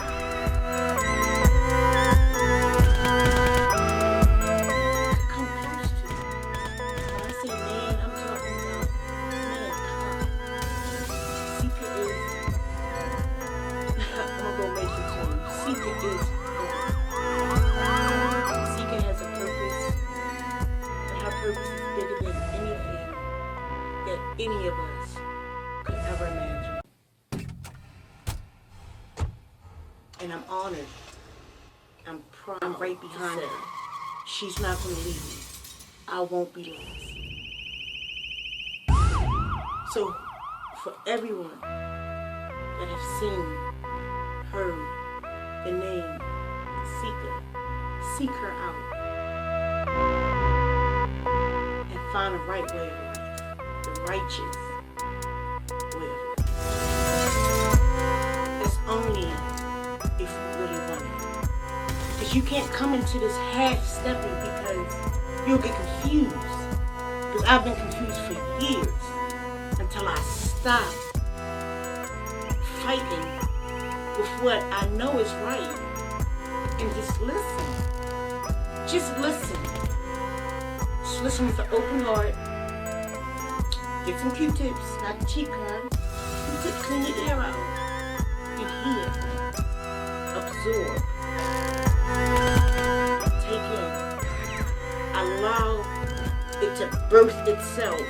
come close to. When I say man, I'm talking about mankind. Secret is, I'm gonna go make it to you. Secret is God. Secret has a purpose, and her purpose is bigger than anything that any of us could ever imagine. And I'm honored. I'm proud. I'm right behind her. She's not going to leave me. I won't be lost. So, for everyone that have seen, heard the name Ceka, seek her out and find the right way of life, the righteous way of life. That's only if you really want it. Because you can't come into this half-stepping because you'll get confused. Because I've been confused for years until I stop fighting with what I know is right and just listen. Just listen. Just listen with an open heart. Get some Q-tips, not the cheap kind. Q-tips clean your ear out and hear. Absorb, take in, allow it to birth itself